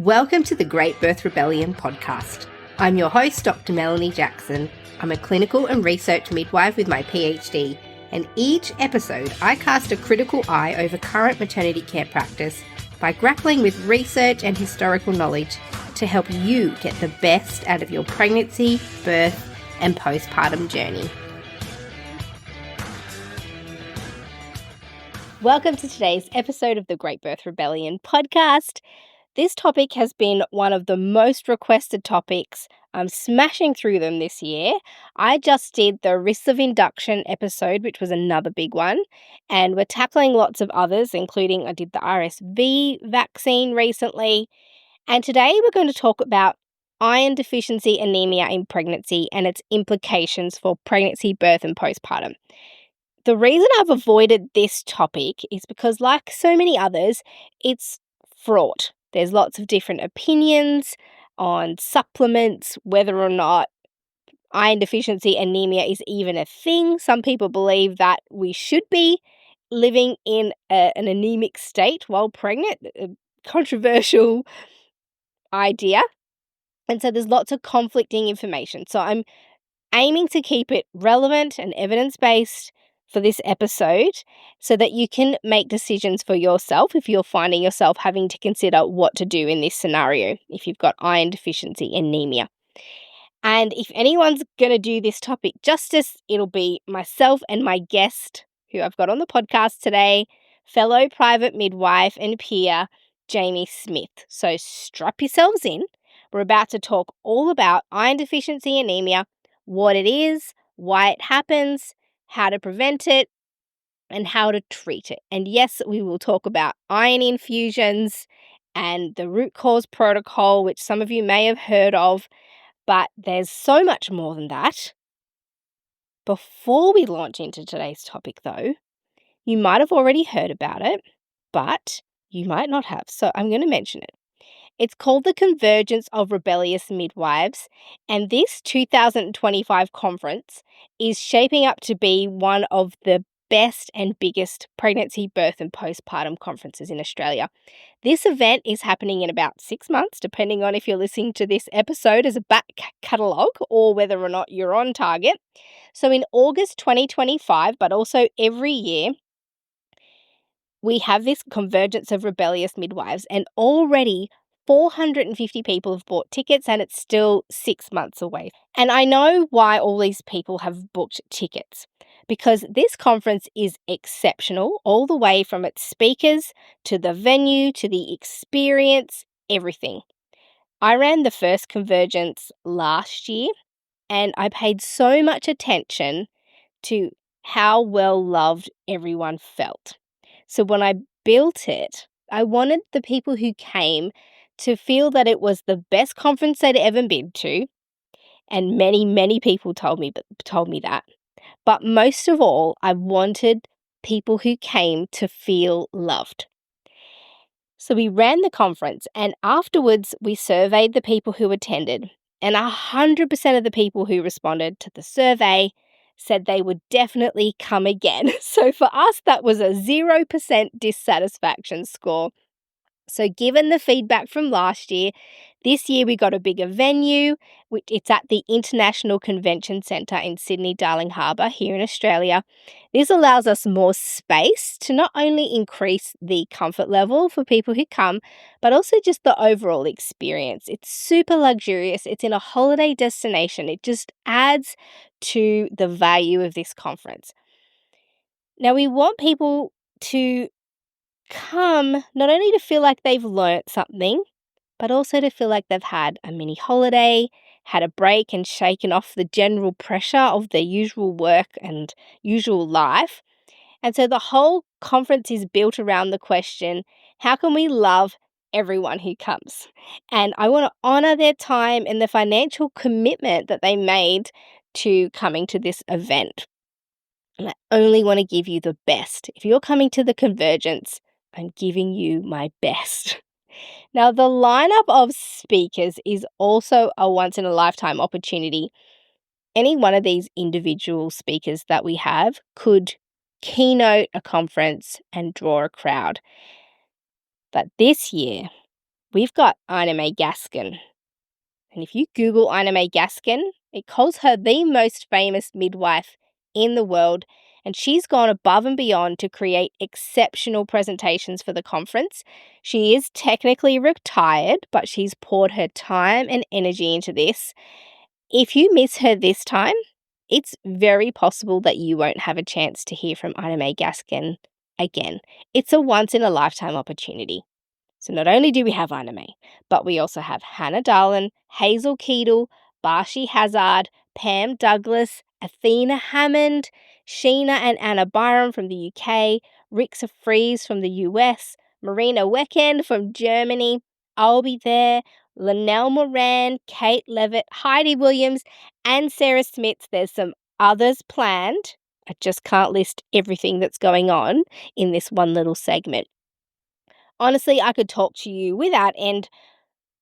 Welcome to the Great Birth Rebellion podcast. I'm your host, Dr. Melanie Jackson. I'm a clinical and research midwife with my PhD, and each episode I cast a critical eye over current maternity care practice by grappling with research and historical knowledge to help you get the best out of your pregnancy, birth, and postpartum journey. Welcome to today's episode of the Great Birth Rebellion podcast. This topic has been one of the most requested topics. I'm smashing through them this year. I just did the risks of induction episode, which was another big one, and we're tackling lots of others, including I did the RSV vaccine recently. And today we're going to talk about iron deficiency anemia in pregnancy and its implications for pregnancy, birth, and postpartum. The reason I've avoided this topic is because, like so many others, it's fraught. There's lots of different opinions on supplements, whether or not iron deficiency anemia is even a thing. Some people believe that we should be living in an anemic state while pregnant. A controversial idea. And so there's lots of conflicting information. So I'm aiming to keep it relevant and evidence-based for this episode so that you can make decisions for yourself if you're finding yourself having to consider what to do in this scenario if you've got iron deficiency anemia. And if anyone's going to do this topic justice, it'll be myself and my guest who I've got on the podcast today, fellow private midwife and peer, Jaimee Smith. So strap yourselves in. We're about to talk all about iron deficiency anemia, what it is, why it happens, how to prevent it, and how to treat it. And yes, we will talk about iron infusions and the root cause protocol, which some of you may have heard of, but there's so much more than that. Before we launch into today's topic, though, you might have already heard about it, but you might not have, so I'm going to mention it. It's called the Convergence of Rebellious Midwives, and this 2025 conference is shaping up to be one of the best and biggest pregnancy, birth, and postpartum conferences in Australia. This event is happening in about 6 months, depending on if you're listening to this episode as a back catalogue or whether or not you're on target. So in August 2025, but also every year, we have this Convergence of Rebellious Midwives, and already 450 people have bought tickets, and it's still 6 months away. And I know why all these people have booked tickets, because this conference is exceptional, all the way from its speakers to the venue to the experience, everything. I ran the first Convergence last year, and I paid so much attention to how well loved everyone felt. So when I built it, I wanted the people who came to feel that it was the best conference they'd ever been to, and many people told me that. But most of all, I wanted people who came to feel loved. So we ran the conference, and afterwards we surveyed the people who attended, and 100% of the people who responded to the survey said they would definitely come again. So for us, that was a 0% dissatisfaction score. So given the feedback from last year, this year we got a bigger venue. It's at the International Convention Centre in Sydney, Darling Harbour here in Australia. This allows us more space to not only increase the comfort level for people who come, but also just the overall experience. It's super luxurious. It's in a holiday destination. It just adds to the value of this conference. Now, we want people to come not only to feel like they've learnt something, but also to feel like they've had a mini holiday, had a break and shaken off the general pressure of their usual work and usual life. And so the whole conference is built around the question, how can we love everyone who comes? And I want to honour their time and the financial commitment that they made to coming to this event. And I only want to give you the best. If you're coming to the Convergence, I'm giving you my best. Now, the lineup of speakers is also a once-in-a-lifetime opportunity. Any one of these individual speakers that we have could keynote a conference and draw a crowd. But this year, we've got Ina May Gaskin. And if you Google Ina May Gaskin, it calls her the most famous midwife in the world. And she's gone above and beyond to create exceptional presentations for the conference. She is technically retired, but she's poured her time and energy into this. If you miss her this time, it's very possible that you won't have a chance to hear from Ina May Gaskin again. It's a once in a lifetime opportunity. So not only do we have Ina May, but we also have Hannah Dahlen, Hazel Keedle, Barshi Hazard, Pam Douglas, Athena Hammond, Sheena and Anna Byram from the UK, Rixa Fries from the US, Marina Weekend from Germany. I'll be there. Linnell Moran, Kate Levitt, Heidi Williams, and Sarah Smith. There's some others planned. I just can't list everything that's going on in this one little segment. Honestly, I could talk to you without end,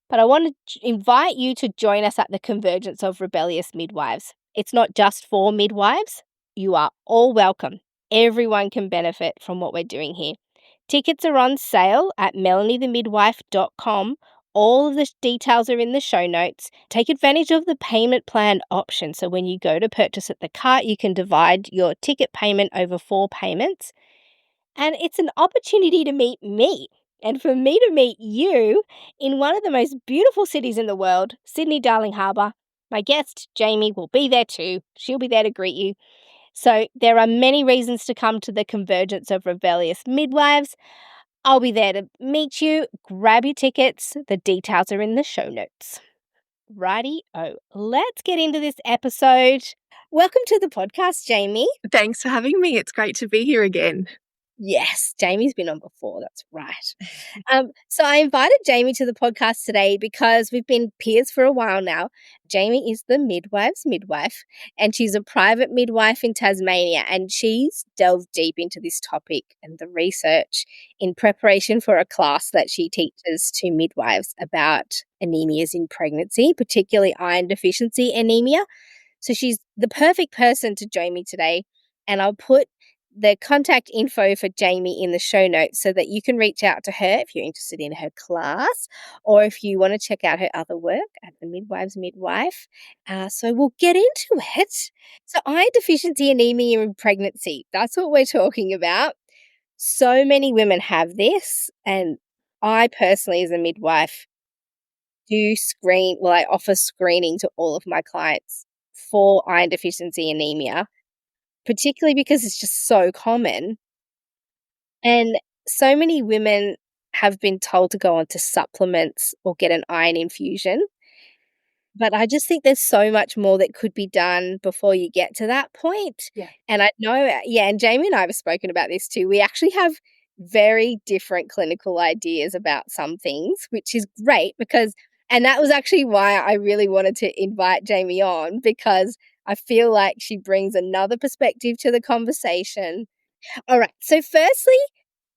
but I want to invite you to join us at the Convergence of Rebellious Midwives. It's not just for midwives. You are all welcome. Everyone can benefit from what we're doing here. Tickets are on sale at melaniethemidwife.com. All of the details are in the show notes. Take advantage of the payment plan option. So when you go to purchase at the cart, you can divide your ticket payment over 4 payments. And it's an opportunity to meet me and for me to meet you in one of the most beautiful cities in the world, Sydney Darling Harbour. My guest, Jaimee, will be there too. She'll be there to greet you. So there are many reasons to come to the Convergence of Rebellious Midwives. I'll be there to meet you. Grab your tickets. The details are in the show notes. Righty-o. Let's get into this episode. Welcome to the podcast, Jaimee. Thanks for having me. It's great to be here again. Yes, Jaimee's been on before. That's right. So I invited Jaimee to the podcast today because we've been peers for a while now. Jaimee is the midwife's midwife, and she's a private midwife in Tasmania, and she's delved deep into this topic and the research in preparation for a class that she teaches to midwives about anemias in pregnancy, particularly iron deficiency anemia. So she's the perfect person to join me today, and I'll put the contact info for Jaimee in the show notes so that you can reach out to her if you're interested in her class or if you want to check out her other work at the Midwife's Midwife. So we'll get into it. So iron deficiency anemia in pregnancy, that's what we're talking about. So many women have this, and I personally as a midwife I offer screening to all of my clients for iron deficiency anemia, particularly because it's just so common. And so many women have been told to go on to supplements or get an iron infusion. But I just think there's so much more that could be done before you get to that point. Yeah. And I know, and Jaimee and I have spoken about this too. We actually have very different clinical ideas about some things, which is great and that was actually why I really wanted to invite Jaimee on, because I feel like she brings another perspective to the conversation. All right. So firstly,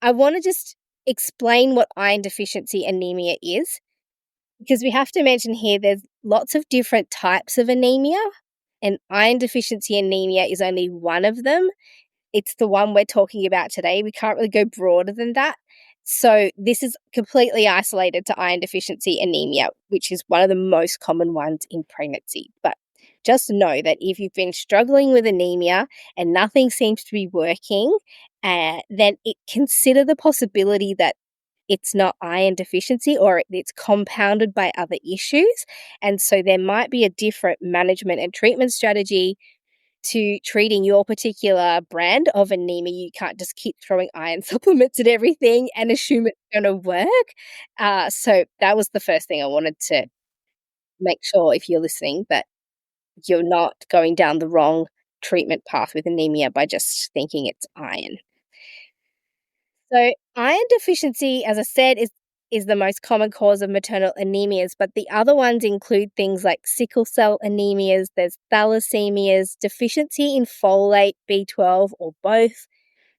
I want to just explain what iron deficiency anemia is, because we have to mention here there's lots of different types of anemia, and iron deficiency anemia is only one of them. It's the one we're talking about today. We can't really go broader than that. So this is completely isolated to iron deficiency anemia, which is one of the most common ones in pregnancy. But just know that if you've been struggling with anemia and nothing seems to be working, then consider the possibility that it's not iron deficiency or it's compounded by other issues. And so there might be a different management and treatment strategy to treating your particular brand of anemia. You can't just keep throwing iron supplements at everything and assume it's going to work. So that was the first thing I wanted to make sure, if you're listening, that you're not going down the wrong treatment path with anemia by just thinking it's iron. So iron deficiency, as I said, is the most common cause of maternal anemias, but the other ones include things like sickle cell anemias, there's thalassemias, deficiency in folate, B12 or both,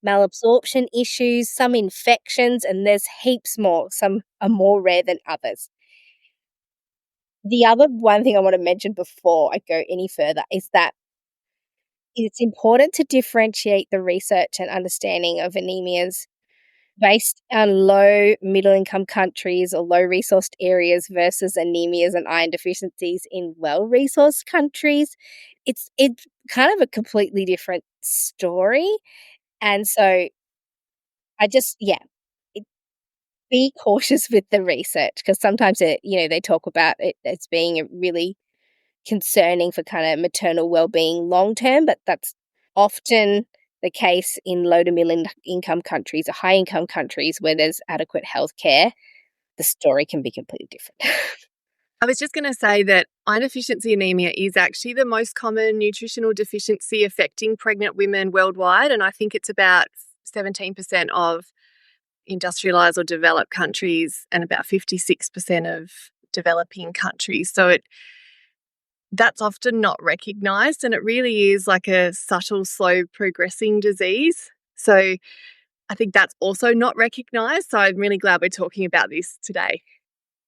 malabsorption issues, some infections, and there's heaps more. Some are more rare than others. The other one thing I want to mention before I go any further is that it's important to differentiate the research and understanding of anemias based on low middle income countries or low resourced areas versus anemias and iron deficiencies in well resourced countries, it's kind of a completely different story. And so I just, yeah, it, be cautious with the research because sometimes they talk about it as being a really concerning for kind of maternal well-being long term, but that's often the case in low to middle income countries or high income countries where there's adequate healthcare. The story can be completely different. I was just going to say that iron deficiency anemia is actually the most common nutritional deficiency affecting pregnant women worldwide. And I think it's about 17% of industrialized or developed countries and about 56% of developing countries. So that's often not recognized, and it really is like a subtle, slow progressing disease. So I think that's also not recognized. So I'm really glad we're talking about this today.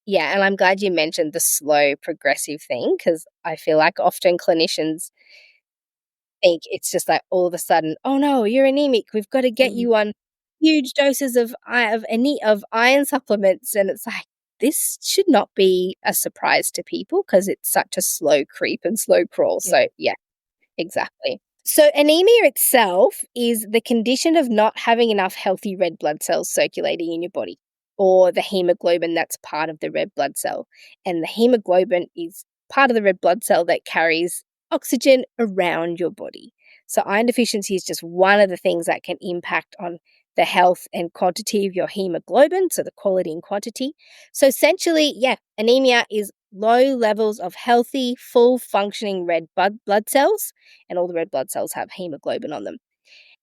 Yeah, and I'm glad you mentioned the slow progressive thing because I feel like often clinicians think it's just like all of a sudden, oh no, you're anemic. We've got to get Mm. you on huge doses of iron supplements, and it's like this should not be a surprise to people because it's such a slow creep and slow crawl. Yeah. So yeah, exactly. So, anemia itself is the condition of not having enough healthy red blood cells circulating in your body, or the hemoglobin that's part of the red blood cell. And the hemoglobin is part of the red blood cell that carries oxygen around your body. So, iron deficiency is just one of the things that can impact on the health and quantity of your hemoglobin, so the quality and quantity. So, essentially, yeah, anemia is low levels of healthy, full functioning red blood cells, and all the red blood cells have hemoglobin on them.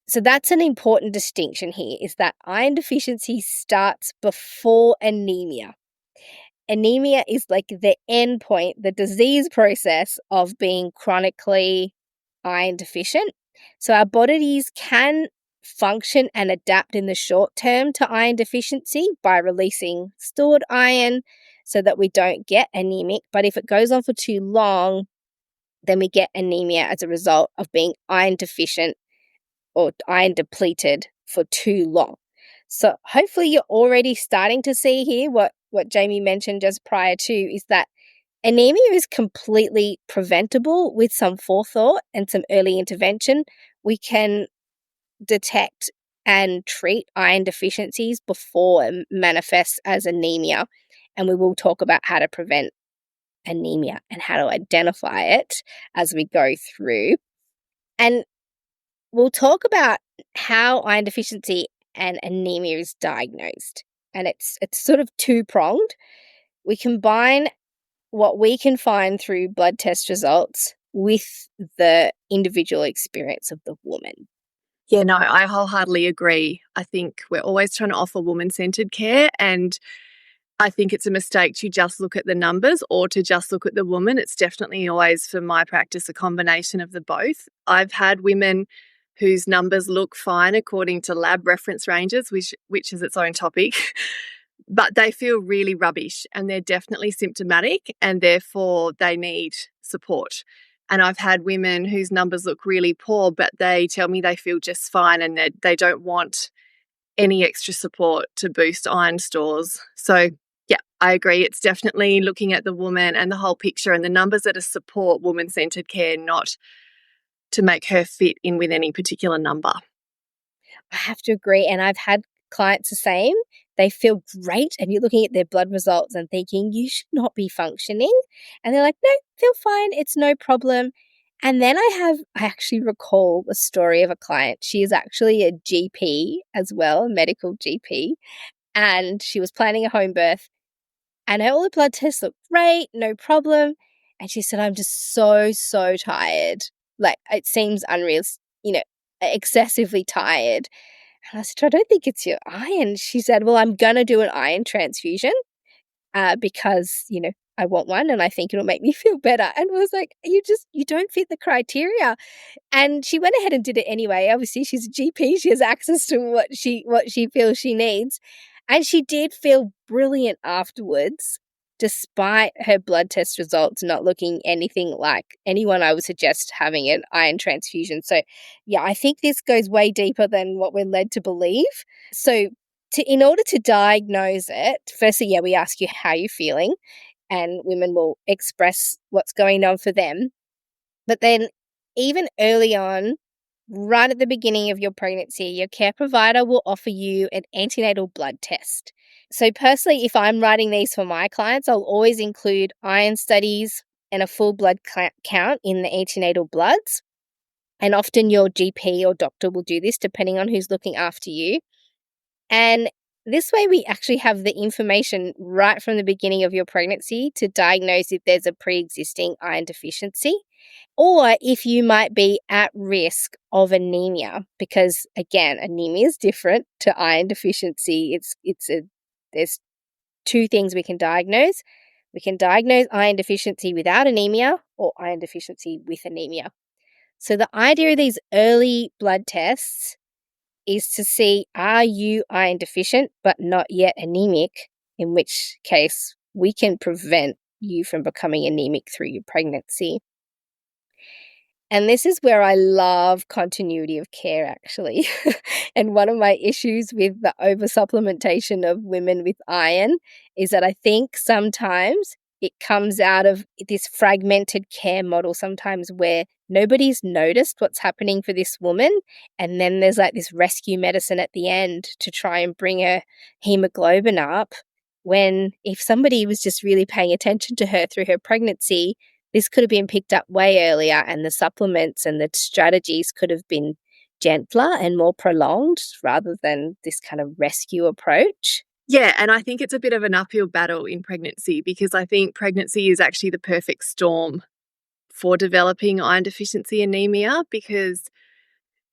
So that's an important distinction here, is that iron deficiency starts before anemia. Anemia is like the end point, the disease process of being chronically iron deficient. So our bodies can function and adapt in the short term to iron deficiency by releasing stored iron so that we don't get anemic. But if it goes on for too long, then we get anemia as a result of being iron deficient or iron depleted for too long. So hopefully you're already starting to see here what Jaimee mentioned just prior to, is that anemia is completely preventable with some forethought and some early intervention. We can detect and treat iron deficiencies before it manifests as anemia. And we will talk about how to prevent anemia and how to identify it as we go through. And we'll talk about how iron deficiency and anemia is diagnosed. And it's sort of two-pronged. We combine what we can find through blood test results with the individual experience of the woman. Yeah, no, I wholeheartedly agree. I think we're always trying to offer woman-centered care, and I think it's a mistake to just look at the numbers or to just look at the woman. It's definitely always, for my practice, a combination of the both. I've had women whose numbers look fine according to lab reference ranges, which is its own topic, but they feel really rubbish and they're definitely symptomatic and therefore they need support. And I've had women whose numbers look really poor, but they tell me they feel just fine and they don't want any extra support to boost iron stores. So, yeah, I agree. It's definitely looking at the woman and the whole picture, and the numbers are to support woman-centered care, not to make her fit in with any particular number. I have to agree. And I've had clients the same. They feel great. And you're looking at their blood results and thinking, you should not be functioning. And they're like, no, feel fine. It's no problem. And then I actually recall the story of a client. She is actually a GP as well, a medical GP. And she was planning a home birth. And all the blood tests looked great, no problem. And she said, I'm just so tired. Like, it seems unreal, excessively tired. And I said, I don't think it's your iron. She said, well, I'm going to do an iron transfusion because, I want one and I think it'll make me feel better. And I was like, you don't fit the criteria. And she went ahead and did it anyway. Obviously, she's a GP. She has access to what she feels she needs. And she did feel brilliant afterwards, despite her blood test results not looking anything like anyone I would suggest having an iron transfusion. So, yeah, I think this goes way deeper than what we're led to believe. So, in order to diagnose it, firstly, we ask you how you're feeling, and women will express what's going on for them. But then even early on, right at the beginning of your pregnancy, your care provider will offer you an antenatal blood test. So personally, if I'm writing these for my clients, I'll always include iron studies and a full blood count in the antenatal bloods. And often your GP or doctor will do this depending on who's looking after you. And this way we actually have the information right from the beginning of your pregnancy to diagnose if there's a pre-existing iron deficiency or if you might be at risk of anemia, because again, anemia is different to iron deficiency. There's two things we can diagnose. We can diagnose iron deficiency without anemia or iron deficiency with anemia. So the idea of these early blood tests is to see, are you iron deficient but not yet anemic, in which case we can prevent you from becoming anemic through your pregnancy. And this is where I love continuity of care, actually. And one of my issues with the oversupplementation of women with iron is that I think sometimes it comes out of this fragmented care model sometimes where nobody's noticed what's happening for this woman. And then there's like this rescue medicine at the end to try and bring her hemoglobin up. When if somebody was just really paying attention to her through her pregnancy, this could have been picked up way earlier, and the supplements and the strategies could have been gentler and more prolonged rather than this kind of rescue approach. Yeah, and I think it's a bit of an uphill battle in pregnancy because I think pregnancy is actually the perfect storm for developing iron deficiency anemia because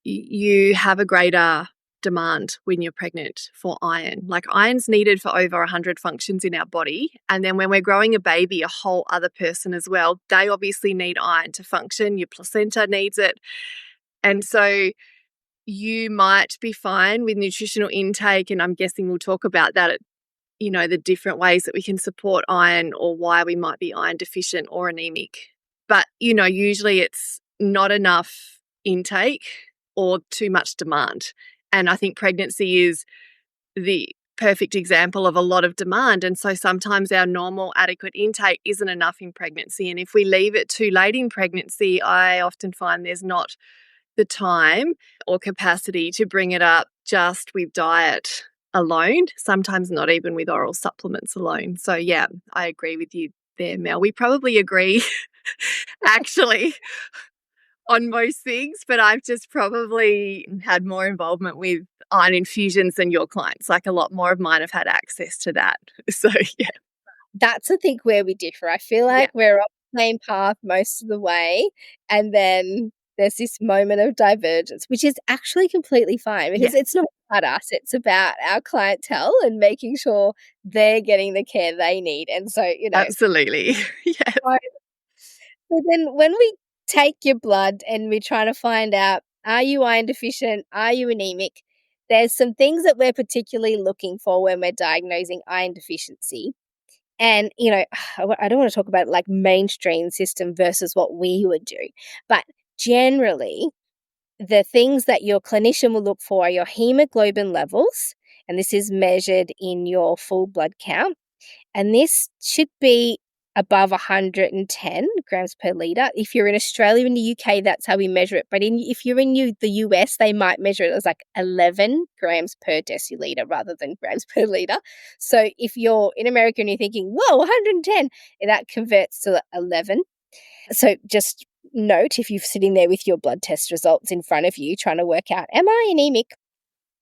you have a greater demand when you're pregnant for iron. Like iron's needed for over 100 functions in our body. And then when we're growing a baby, a whole other person as well, they obviously need iron to function. Your placenta needs it. And so you might be fine with nutritional intake. And I'm guessing we'll talk about that, the different ways that we can support iron or why we might be iron deficient or anemic. But, usually it's not enough intake or too much demand. And I think pregnancy is the perfect example of a lot of demand. And so sometimes our normal adequate intake isn't enough in pregnancy. And if we leave it too late in pregnancy, I often find there's not the time or capacity to bring it up just with diet alone, sometimes not even with oral supplements alone. So yeah, I agree with you there, Mel. We probably agree actually on most things, but I've just probably had more involvement with iron infusions than your clients. Like a lot more of mine have had access to that. So yeah. That's I think where we differ. I feel like we're on the same path most of the way, and then there's this moment of divergence, which is actually completely fine because it's not about us, it's about our clientele and making sure they're getting the care they need. And so, Absolutely. Yeah. So then when we take your blood and we're trying to find out, are you iron deficient? Are you anemic? There's some things that we're particularly looking for when we're diagnosing iron deficiency. And, I don't want to talk about like mainstream system versus what we would do. But generally, the things that your clinician will look for are your hemoglobin levels. And this is measured in your full blood count. And this should be above 110 grams per litre. If you're in Australia and the UK, that's how we measure it. But if you're in the US, they might measure it as like 11 grams per decilitre rather than grams per litre. So if you're in America and you're thinking, whoa, 110, that converts to 11. So just note if you're sitting there with your blood test results in front of you trying to work out, am I anemic?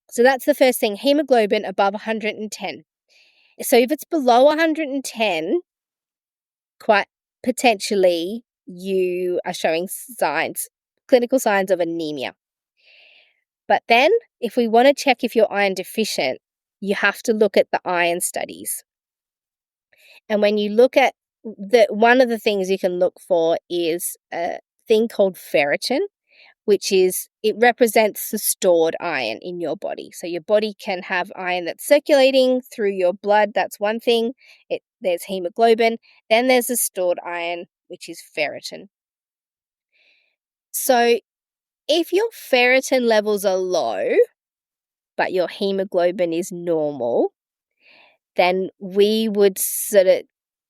So that's the first thing, hemoglobin above 110. So if it's below 110, quite potentially you are showing clinical signs of anemia. But then if we want to check if you're iron deficient, you have to look at the iron studies. And when you look at one of the things you can look for is a thing called ferritin, which it represents the stored iron in your body. So your body can have iron that's circulating through your blood. That's one thing. There's hemoglobin. Then there's the stored iron, which is ferritin. So if your ferritin levels are low, but your hemoglobin is normal, then we would sort of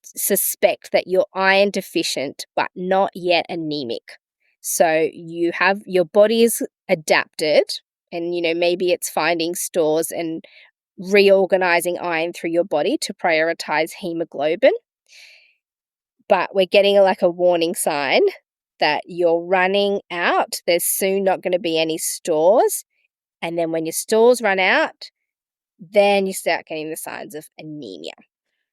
suspect that you're iron deficient but not yet anemic. So your body is adapted, and maybe it's finding stores and reorganizing iron through your body to prioritize hemoglobin. But we're getting like a warning sign that you're running out. There's soon not going to be any stores. And then when your stores run out, then you start getting the signs of anemia.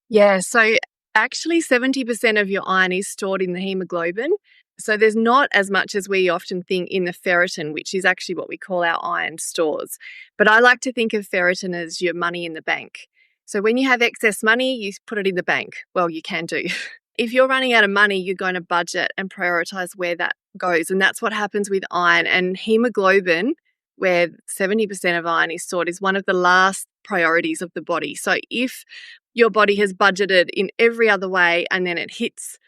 Yeah, so actually 70% of your iron is stored in the hemoglobin. So there's not as much as we often think in the ferritin, which is actually what we call our iron stores. But I like to think of ferritin as your money in the bank. So when you have excess money, you put it in the bank. Well, you can do. If you're running out of money, you're going to budget and prioritize where that goes. And that's what happens with iron. And hemoglobin, where 70% of iron is stored, is one of the last priorities of the body. So if your body has budgeted in every other way and then it hits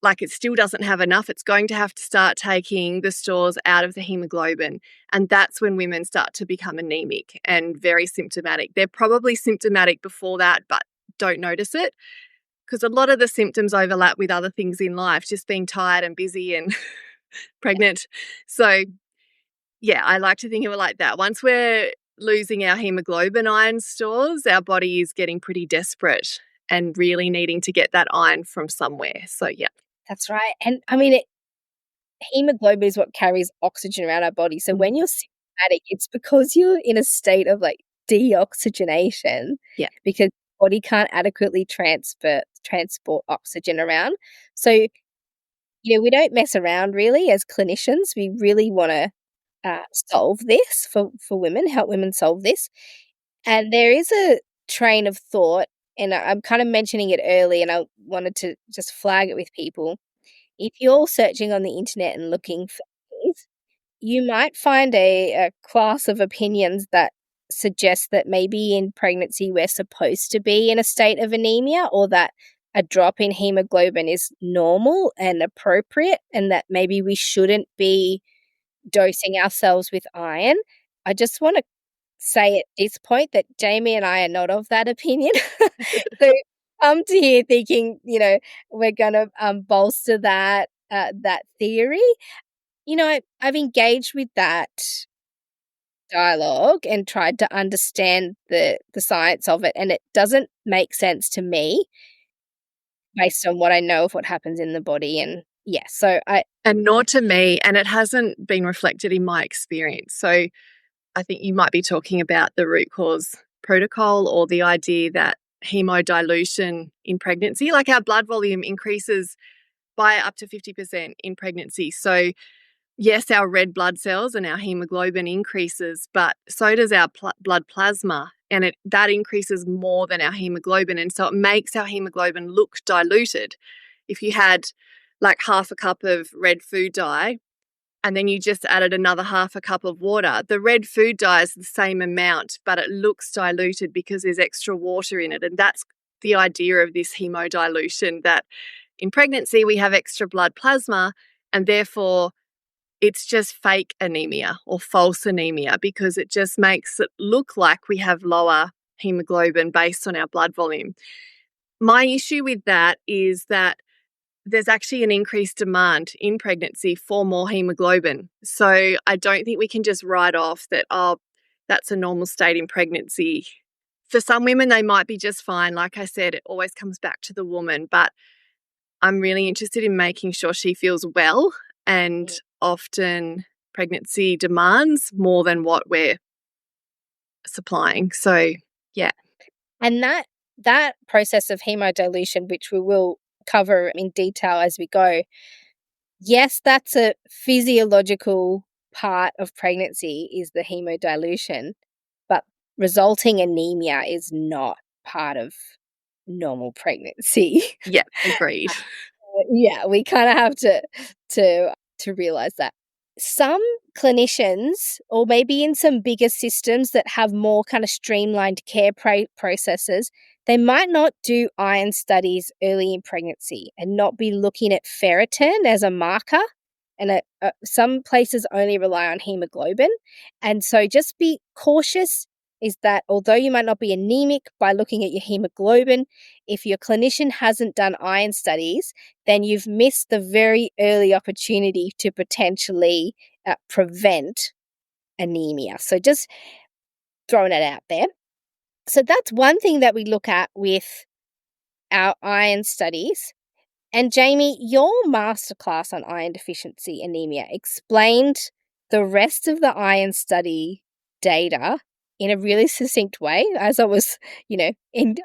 like it still doesn't have enough, it's going to have to start taking the stores out of the hemoglobin. And that's when women start to become anemic and very symptomatic. They're probably symptomatic before that, but don't notice it, because a lot of the symptoms overlap with other things in life, just being tired and busy and pregnant. So yeah, I like to think of it like that. Once we're losing our hemoglobin iron stores, our body is getting pretty desperate and really needing to get that iron from somewhere. So yeah. That's right. And I mean, hemoglobin is what carries oxygen around our body. So when you're symptomatic, it's because you're in a state of like deoxygenation. Yeah. Because the body can't adequately transport oxygen around. So, we don't mess around really as clinicians. We really want to solve this for women, help women solve this. And there is a train of thought, and I'm kind of mentioning it early, and I wanted to just flag it with people. If you're searching on the internet and looking for things, you might find a class of opinions that suggest that maybe in pregnancy we're supposed to be in a state of anemia, or that a drop in hemoglobin is normal and appropriate, and that maybe we shouldn't be dosing ourselves with iron. I just want to say at this point that Jaimee and I are not of that opinion. So come to here thinking, we're going to bolster that theory. I've engaged with that dialogue and tried to understand the science of it, and it doesn't make sense to me based on what I know of what happens in the body. And yeah, so And nor to me, and it hasn't been reflected in my experience. So I think you might be talking about the root cause protocol, or the idea that hemodilution in pregnancy, like our blood volume increases by up to 50% in pregnancy. So yes, our red blood cells and our hemoglobin increases, but so does our blood plasma, and that increases more than our hemoglobin. And so it makes our hemoglobin look diluted. If you had like half a cup of red food dye and then you just added another half a cup of water, the red food dye is the same amount, but it looks diluted because there's extra water in it. And that's the idea of this hemodilution, that in pregnancy we have extra blood plasma, and therefore it's just fake anemia or false anemia, because it just makes it look like we have lower hemoglobin based on our blood volume. My issue with that is that there's actually an increased demand in pregnancy for more hemoglobin. So I don't think we can just write off that, oh, that's a normal state in pregnancy. For some women, they might be just fine. Like I said, it always comes back to the woman, but I'm really interested in making sure she feels well, and often pregnancy demands more than what we're supplying. So, yeah. And that process of hemodilution, which we will cover in detail as we go, yes, that's a physiological part of pregnancy, is the hemodilution, but resulting anemia is not part of normal pregnancy. Yeah, agreed. Yeah, we kind of have to realize that. Some clinicians, or maybe in some bigger systems that have more kind of streamlined care processes, they might not do iron studies early in pregnancy and not be looking at ferritin as a marker. And some places only rely on hemoglobin. And so just be cautious is that although you might not be anemic by looking at your hemoglobin, if your clinician hasn't done iron studies, then you've missed the very early opportunity to potentially prevent anemia. So just throwing it out there. So that's one thing that we look at with our iron studies. And Jaimee, your masterclass on iron deficiency anemia explained the rest of the iron study data in a really succinct way. As I was, I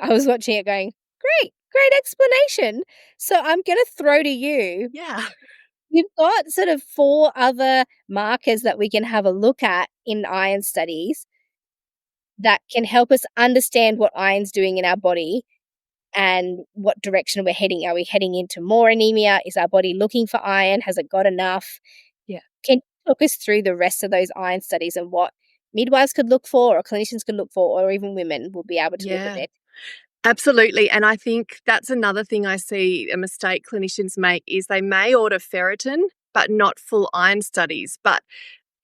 was watching it going, great explanation. So I'm going to throw to you. Yeah. You've got sort of 4 other markers that we can have a look at in iron studies that can help us understand what iron's doing in our body and what direction we're heading. Are we heading into more anemia? Is our body looking for iron? Has it got enough? Yeah. Can you talk us through the rest of those iron studies and what midwives could look for or clinicians could look for or even women will be able to look at Yeah. it? Absolutely. And I think that's another thing I see a mistake clinicians make is they may order ferritin, but not full iron studies. But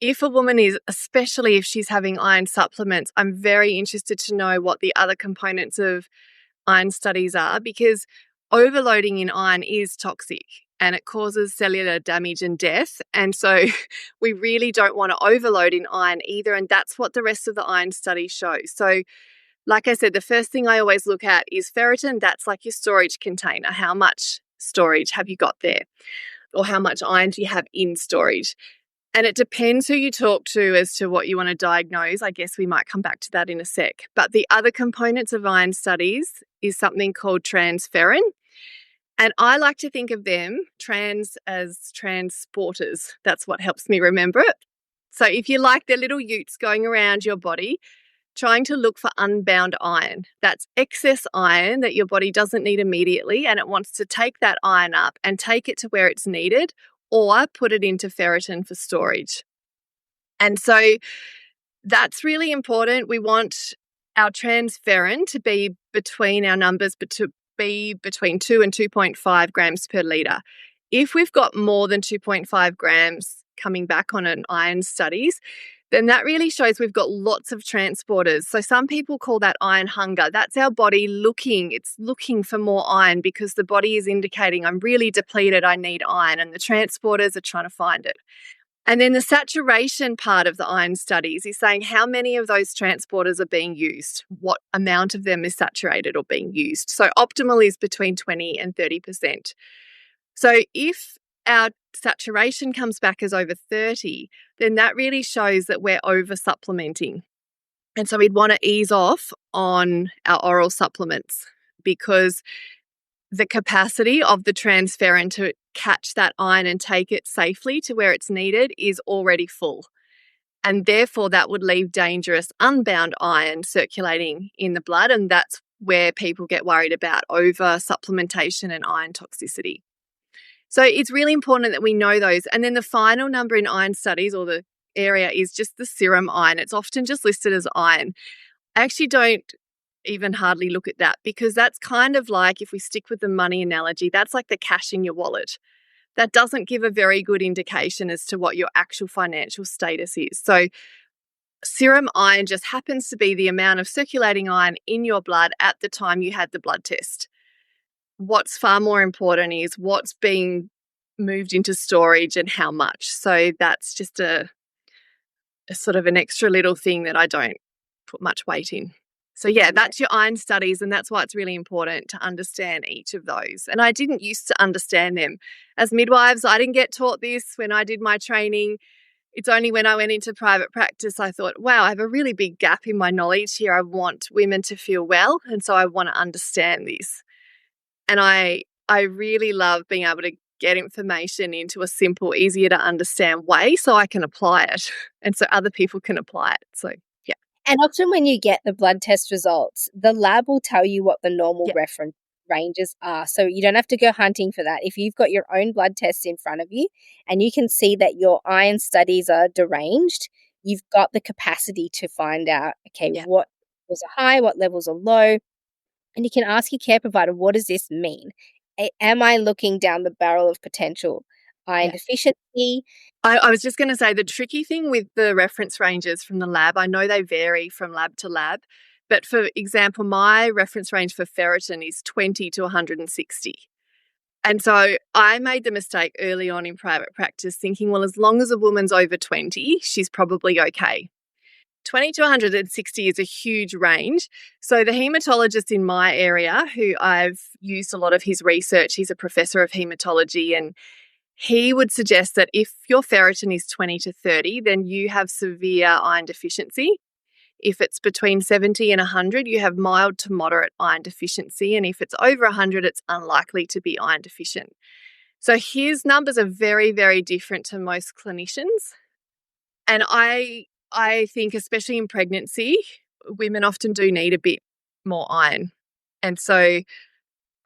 if a woman is, especially if she's having iron supplements, I'm very interested to know what the other components of iron studies are, because overloading in iron is toxic and it causes cellular damage and death. And so we really don't want to overload in iron either. And that's what the rest of the iron studies show. So like I said, the first thing I always look at is ferritin. That's like your storage container. How much storage have you got there? Or how much iron do you have in storage? And it depends who you talk to as to what you want to diagnose. I guess we might come back to that in a sec. But the other components of iron studies is something called transferrin. And I like to think of them as transporters. That's what helps me remember it. So if you like, they're little utes going around your body trying to look for unbound iron. That's excess iron that your body doesn't need immediately, and it wants to take that iron up and take it to where it's needed or put it into ferritin for storage. And so that's really important. We want our transferrin to be between our numbers, but to be between 2 and 2.5 grams per litre. If we've got more than 2.5 grams coming back on an iron studies, then that really shows we've got lots of transporters. So some people call that iron hunger. That's our body it's looking for more iron because the body is indicating I'm really depleted, I need iron, and the transporters are trying to find it. And then the saturation part of the iron studies is saying how many of those transporters are being used, what amount of them is saturated or being used. So optimal is between 20 and 30%. So if our saturation comes back as over 30, then that really shows that we're over supplementing. And so we'd want to ease off on our oral supplements because the capacity of the transferrin to catch that iron and take it safely to where it's needed is already full. And therefore, that would leave dangerous unbound iron circulating in the blood. And that's where people get worried about over supplementation and iron toxicity. So it's really important that we know those. And then the final number in iron studies or the area is just the serum iron. It's often just listed as iron. I actually don't even hardly look at that because that's kind of like, if we stick with the money analogy, that's like the cash in your wallet. That doesn't give a very good indication as to what your actual financial status is. So serum iron just happens to be the amount of circulating iron in your blood at the time you had the blood test. What's far more important is what's being moved into storage and how much. So that's just a sort of an extra little thing that I don't put much weight in. So yeah, that's your iron studies, and that's why it's really important to understand each of those. And I didn't used to understand them. As midwives, I didn't get taught this when I did my training. It's only when I went into private practice I thought, wow, I have a really big gap in my knowledge here. I want women to feel well, and so I want to understand this. And I really love being able to get information into a simple, easier to understand way so I can apply it and so other people can apply it. So, yeah. And often when you get the blood test results, the lab will tell you what the normal Yeah. reference ranges are. So you don't have to go hunting for that. If you've got your own blood test in front of you and you can see that your iron studies are deranged, you've got the capacity to find out, okay, Yeah. what levels are high, what levels are low. And you can ask your care provider, what does this mean? Am I looking down the barrel of potential iron deficiency. I was just going to say the tricky thing with the reference ranges from the lab, I know they vary from lab to lab, but for example, my reference range for ferritin is 20 to 160. And so I made the mistake early on in private practice thinking, well, as long as a woman's over 20, she's probably okay. 20 to 160 is a huge range. So the hematologist in my area, who I've used a lot of his research, he's a professor of hematology, and he would suggest that if your ferritin is 20 to 30, then you have severe iron deficiency. If it's between 70 and 100, you have mild to moderate iron deficiency. And if it's over 100, it's unlikely to be iron deficient. So his numbers are very, very different to most clinicians. And I think, especially in pregnancy, women often do need a bit more iron. And so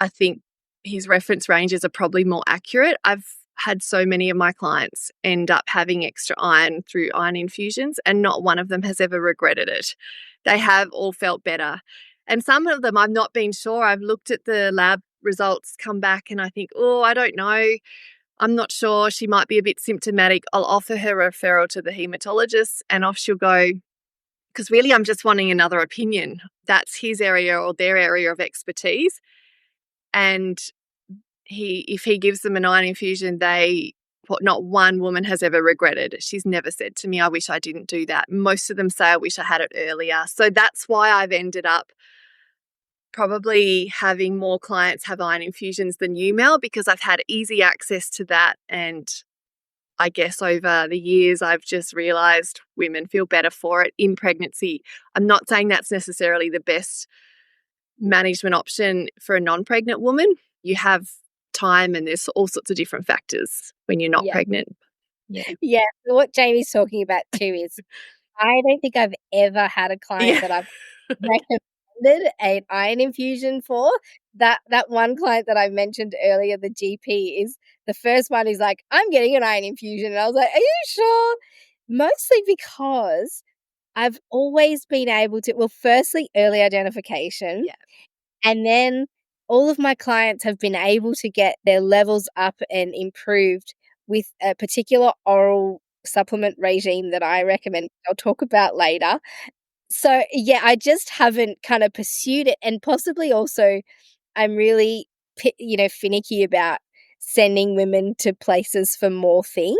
I think his reference ranges are probably more accurate. I've had so many of my clients end up having extra iron through iron infusions, and not one of them has ever regretted it. They have all felt better. And some of them I've not been sure. I've looked at the lab results come back and I think, oh, I don't know. I'm not sure. She might be a bit symptomatic. I'll offer her a referral to the hematologist and off she'll go. Because really, I'm just wanting another opinion. That's his area or their area of expertise. And if he gives them an iron infusion, not one woman has ever regretted. She's never said to me, I wish I didn't do that. Most of them say, I wish I had it earlier. So that's why I've ended up probably having more clients have iron infusions than you, Mel, because I've had easy access to that. And I guess over the years, I've just realised women feel better for it in pregnancy. I'm not saying that's necessarily the best management option for a non-pregnant woman. You have time and there's all sorts of different factors when you're not pregnant. Yeah. So what Jaimee's talking about too is I don't think I've ever had a client that I've recommended an iron infusion for. That one client that I mentioned earlier, the GP, is the first one who's like, I'm getting an iron infusion. And I was like, are you sure? Mostly because I've always been able to, well, firstly, early identification. Yeah. And then all of my clients have been able to get their levels up and improved with a particular oral supplement regime that I recommend. I'll talk about later. So, yeah, I just haven't kind of pursued it. And possibly also, I'm really, finicky about sending women to places for more things.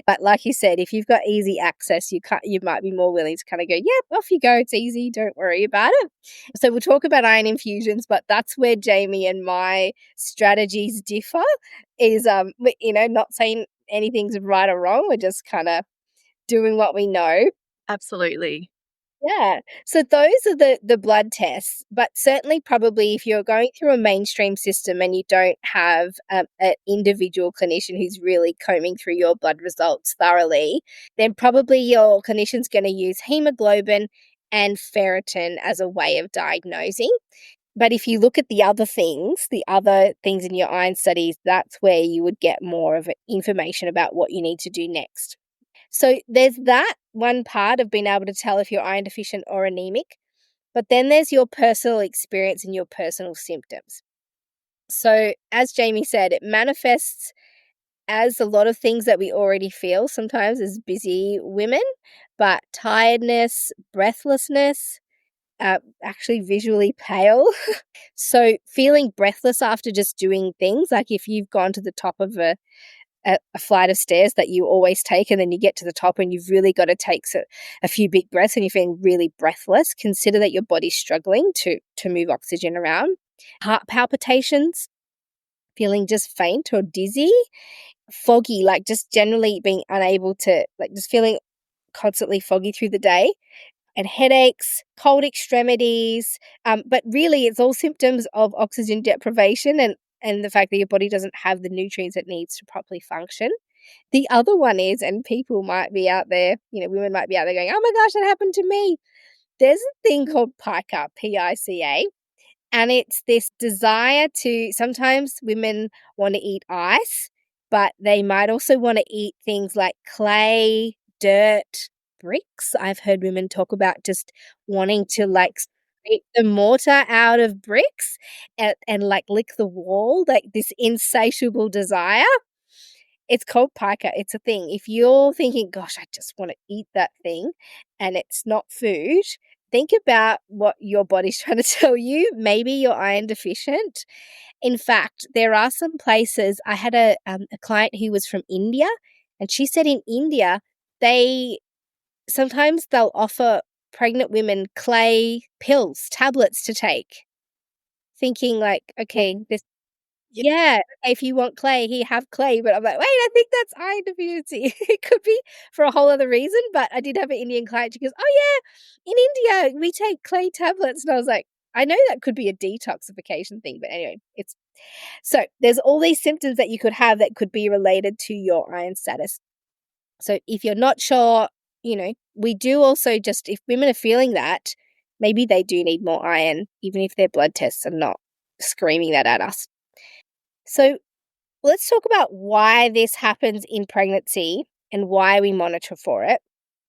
But like you said, if you've got easy access, you might be more willing to kind of go, yep, off you go. It's easy. Don't worry about it. So we'll talk about iron infusions, but that's where Jaimee and my strategies differ is, not saying anything's right or wrong. We're just kind of doing what we know. Absolutely. Yeah. So those are the blood tests, but certainly probably if you're going through a mainstream system and you don't have an individual clinician who's really combing through your blood results thoroughly, then probably your clinician's going to use hemoglobin and ferritin as a way of diagnosing. But if you look at the other things in your iron studies, that's where you would get more of information about what you need to do next. So there's that one part of being able to tell if you're iron deficient or anemic, but then there's your personal experience and your personal symptoms. So as Jaimee said, it manifests as a lot of things that we already feel sometimes as busy women, but tiredness, breathlessness, actually visually pale. So feeling breathless after just doing things, like if you've gone to the top of a flight of stairs that you always take, and then you get to the top and you've really got to take a few big breaths and you're feeling really breathless, consider that your body's struggling to move oxygen around. Heart palpitations, feeling just faint or dizzy, foggy, like just generally being unable to, like just feeling constantly foggy through the day, and headaches, cold extremities. But really, it's all symptoms of oxygen deprivation and the fact that your body doesn't have the nutrients it needs to properly function. The other one is, and people might be out there, women might be out there going, oh my gosh, that happened to me. There's a thing called pica, Pica, and it's this desire to, sometimes women want to eat ice, but they might also want to eat things like clay, dirt, bricks. I've heard women talk about just wanting to scrape the mortar out of bricks and like lick the wall, like this insatiable desire. It's called pica. It's a thing. If you're thinking, gosh, I just want to eat that thing and it's not food, think about what your body's trying to tell you. Maybe you're iron deficient. In fact, there are some places. I had a client who was from India, and she said in India, they sometimes they'll offer pregnant women clay pills, tablets to take, thinking like, okay, this Yeah. yeah, if you want clay, here, have clay. But I'm like, wait, I think that's iron deficiency. It could be for a whole other reason, but I did have an Indian client. She goes, oh yeah, in India we take clay tablets, and I was like, I know that could be a detoxification thing, but anyway, it's so there's all these symptoms that you could have that could be related to your iron status. So if you're not sure, we do also just if women are feeling that, maybe they do need more iron, even if their blood tests are not screaming that at us. So let's talk about why this happens in pregnancy and why we monitor for it.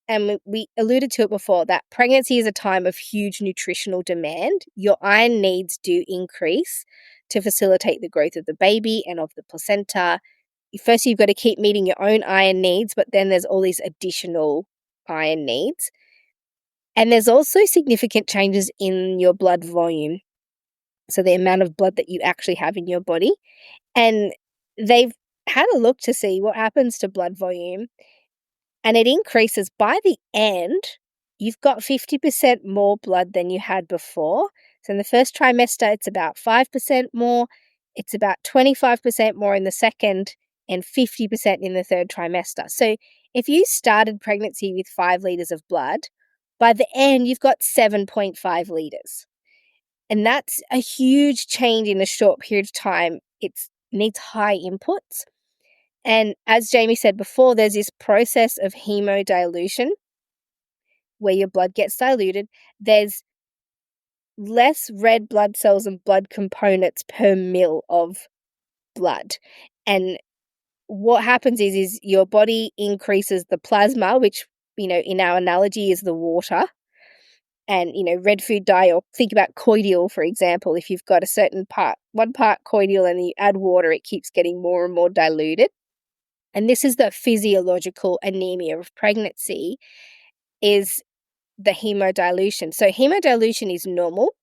And we alluded to it before that pregnancy is a time of huge nutritional demand. Your iron needs do increase to facilitate the growth of the baby and of the placenta. First, you've got to keep meeting your own iron needs, but then there's all these additional iron needs. And there's also significant changes in your blood volume. So the amount of blood that you actually have in your body. And they've had a look to see what happens to blood volume, and it increases by the end. You've got 50% more blood than you had before. So in the first trimester, it's about 5% more. It's about 25% more in the second and 50% in the third trimester. So if you started pregnancy with 5 liters of blood, by the end, you've got 7.5 liters. And that's a huge change in a short period of time. It needs high inputs. And as Jaimee said before, there's this process of hemodilution where your blood gets diluted. There's less red blood cells and blood components per mil of blood. And what happens is your body increases the plasma, which, in our analogy is the water. And, red food dye, or think about colloidal, for example. If you've got a certain part, 1 part colloidal, and you add water, it keeps getting more and more diluted. And this is the physiological anemia of pregnancy, is the hemodilution. So hemodilution is normal,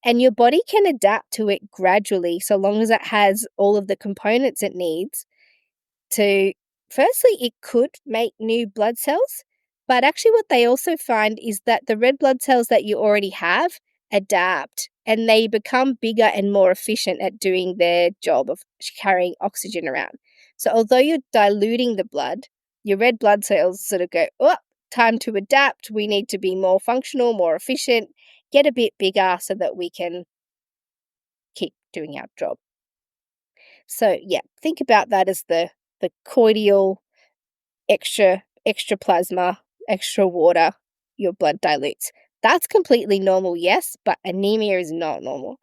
and your body can adapt to it gradually so long as it has all of the components it needs to, firstly, it could make new blood cells, but actually what they also find is that the red blood cells that you already have adapt and they become bigger and more efficient at doing their job of carrying oxygen around. So although you're diluting the blood, your red blood cells sort of go, oh, time to adapt. We need to be more functional, more efficient, get a bit bigger so that we can keep doing our job. So yeah, think about that as the colloidal, extra plasma, extra water, your blood dilutes. That's completely normal, yes, but anemia is not normal.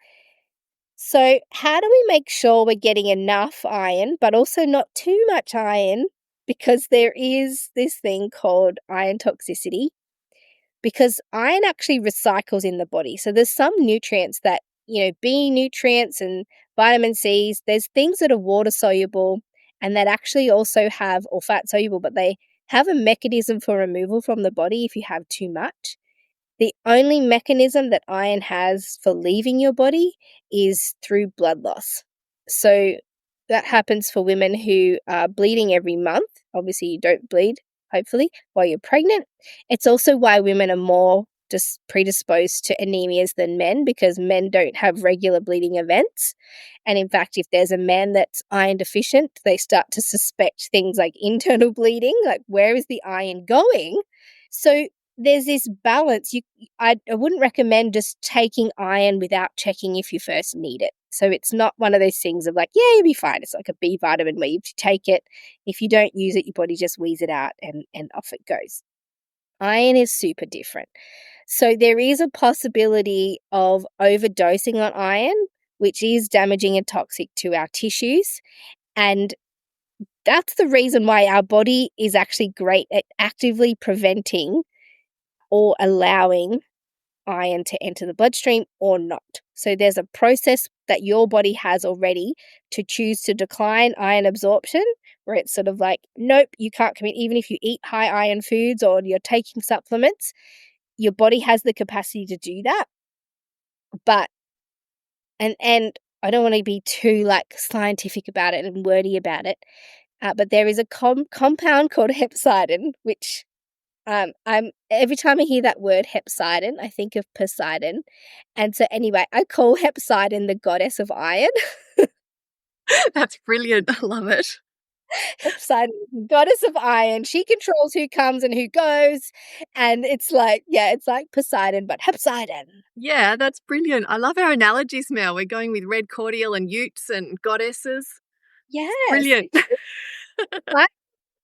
So how do we make sure we're getting enough iron, but also not too much iron? Because there is this thing called iron toxicity, because iron actually recycles in the body. So there's some nutrients that, B nutrients and vitamin C's, there's things that are water soluble and that actually also have, or fat soluble, but they have a mechanism for removal from the body if you have too much. The only mechanism that iron has for leaving your body is through blood loss. So that happens for women who are bleeding every month. Obviously, you don't bleed, hopefully, while you're pregnant. It's also why women are more just predisposed to anemias than men, because men don't have regular bleeding events. And in fact, if there's a man that's iron deficient, they start to suspect things like internal bleeding, like where is the iron going? So there's this balance. I wouldn't recommend just taking iron without checking if you first need it. So it's not one of those things of like, yeah, you'll be fine. It's like a B vitamin where you take it. If you don't use it, your body just wheezes it out and off it goes. Iron is super different. So there is a possibility of overdosing on iron, which is damaging and toxic to our tissues. And that's the reason why our body is actually great at actively preventing or allowing iron to enter the bloodstream or not. So there's a process that your body has already to choose to decline iron absorption, where it's sort of like, nope, you can't commit. Even if you eat high iron foods or you're taking supplements, your body has the capacity to do that. But and I don't want to be too like scientific about it and wordy about it, but there is a compound called hepcidin, which I'm every time I hear that word hepcidin, I think of Poseidon. And so anyway, I call hepcidin the goddess of iron. That's brilliant. I love it. Hepcidin, goddess of iron. She controls who comes and who goes. And it's like, yeah, it's like Poseidon, but hepcidin. Yeah, that's brilliant. I love our analogies, Mel. We're going with red cordial and utes and goddesses. Yes. Brilliant. Like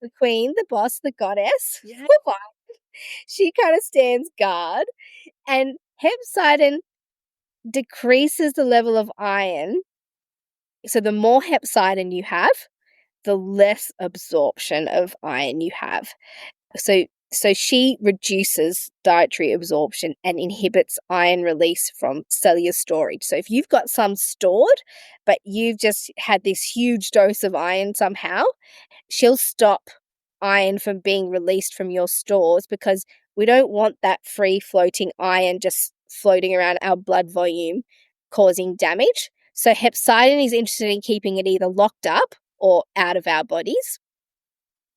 the queen, the boss, the goddess. Yeah. She kind of stands guard. And hepcidin decreases the level of iron. So the more hepcidin you have, the less absorption of iron you have. So she reduces dietary absorption and inhibits iron release from cellular storage. So if you've got some stored, but you've just had this huge dose of iron somehow, she'll stop iron from being released from your stores because we don't want that free floating iron just floating around our blood volume causing damage. So hepcidin is interested in keeping it either locked up or out of our bodies.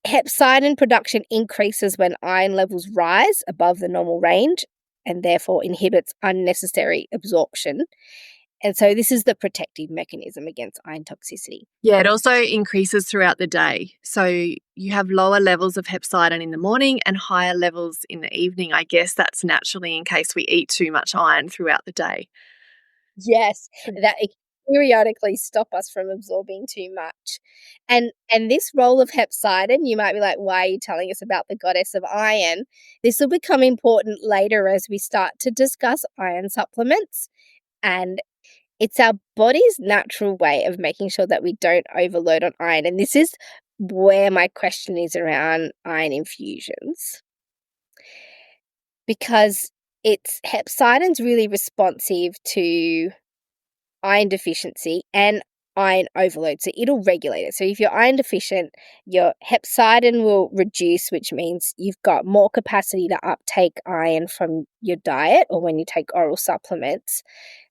Hepcidin production increases when iron levels rise above the normal range and therefore inhibits unnecessary absorption. And so this is the protective mechanism against iron toxicity. Yeah, it also increases throughout the day. So you have lower levels of hepcidin in the morning and higher levels in the evening. I guess that's naturally in case we eat too much iron throughout the day. Yes, that it can periodically stop us from absorbing too much. And this role of hepcidin, you might be like, why are you telling us about the goddess of iron? This will become important later as we start to discuss iron supplements. And it's our body's natural way of making sure that we don't overload on iron. And this is where my question is around iron infusions. Because it's hepcidin's really responsive to iron deficiency and iron overload. So it'll regulate it. So if you're iron deficient, your hepcidin will reduce, which means you've got more capacity to uptake iron from your diet or when you take oral supplements.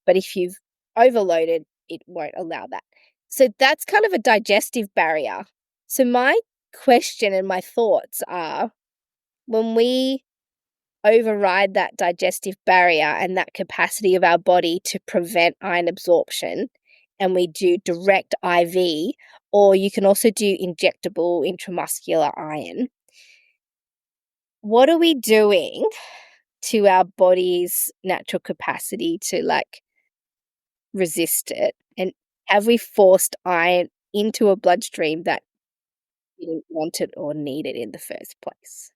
But if you've overloaded, it won't allow that. So that's kind of a digestive barrier. So my question and my thoughts are, when we override that digestive barrier and that capacity of our body to prevent iron absorption, and we do direct IV, or you can also do injectable intramuscular iron, what are we doing to our body's natural capacity to like resist it? And have we forced iron into a bloodstream that didn't want it or need it in the first place?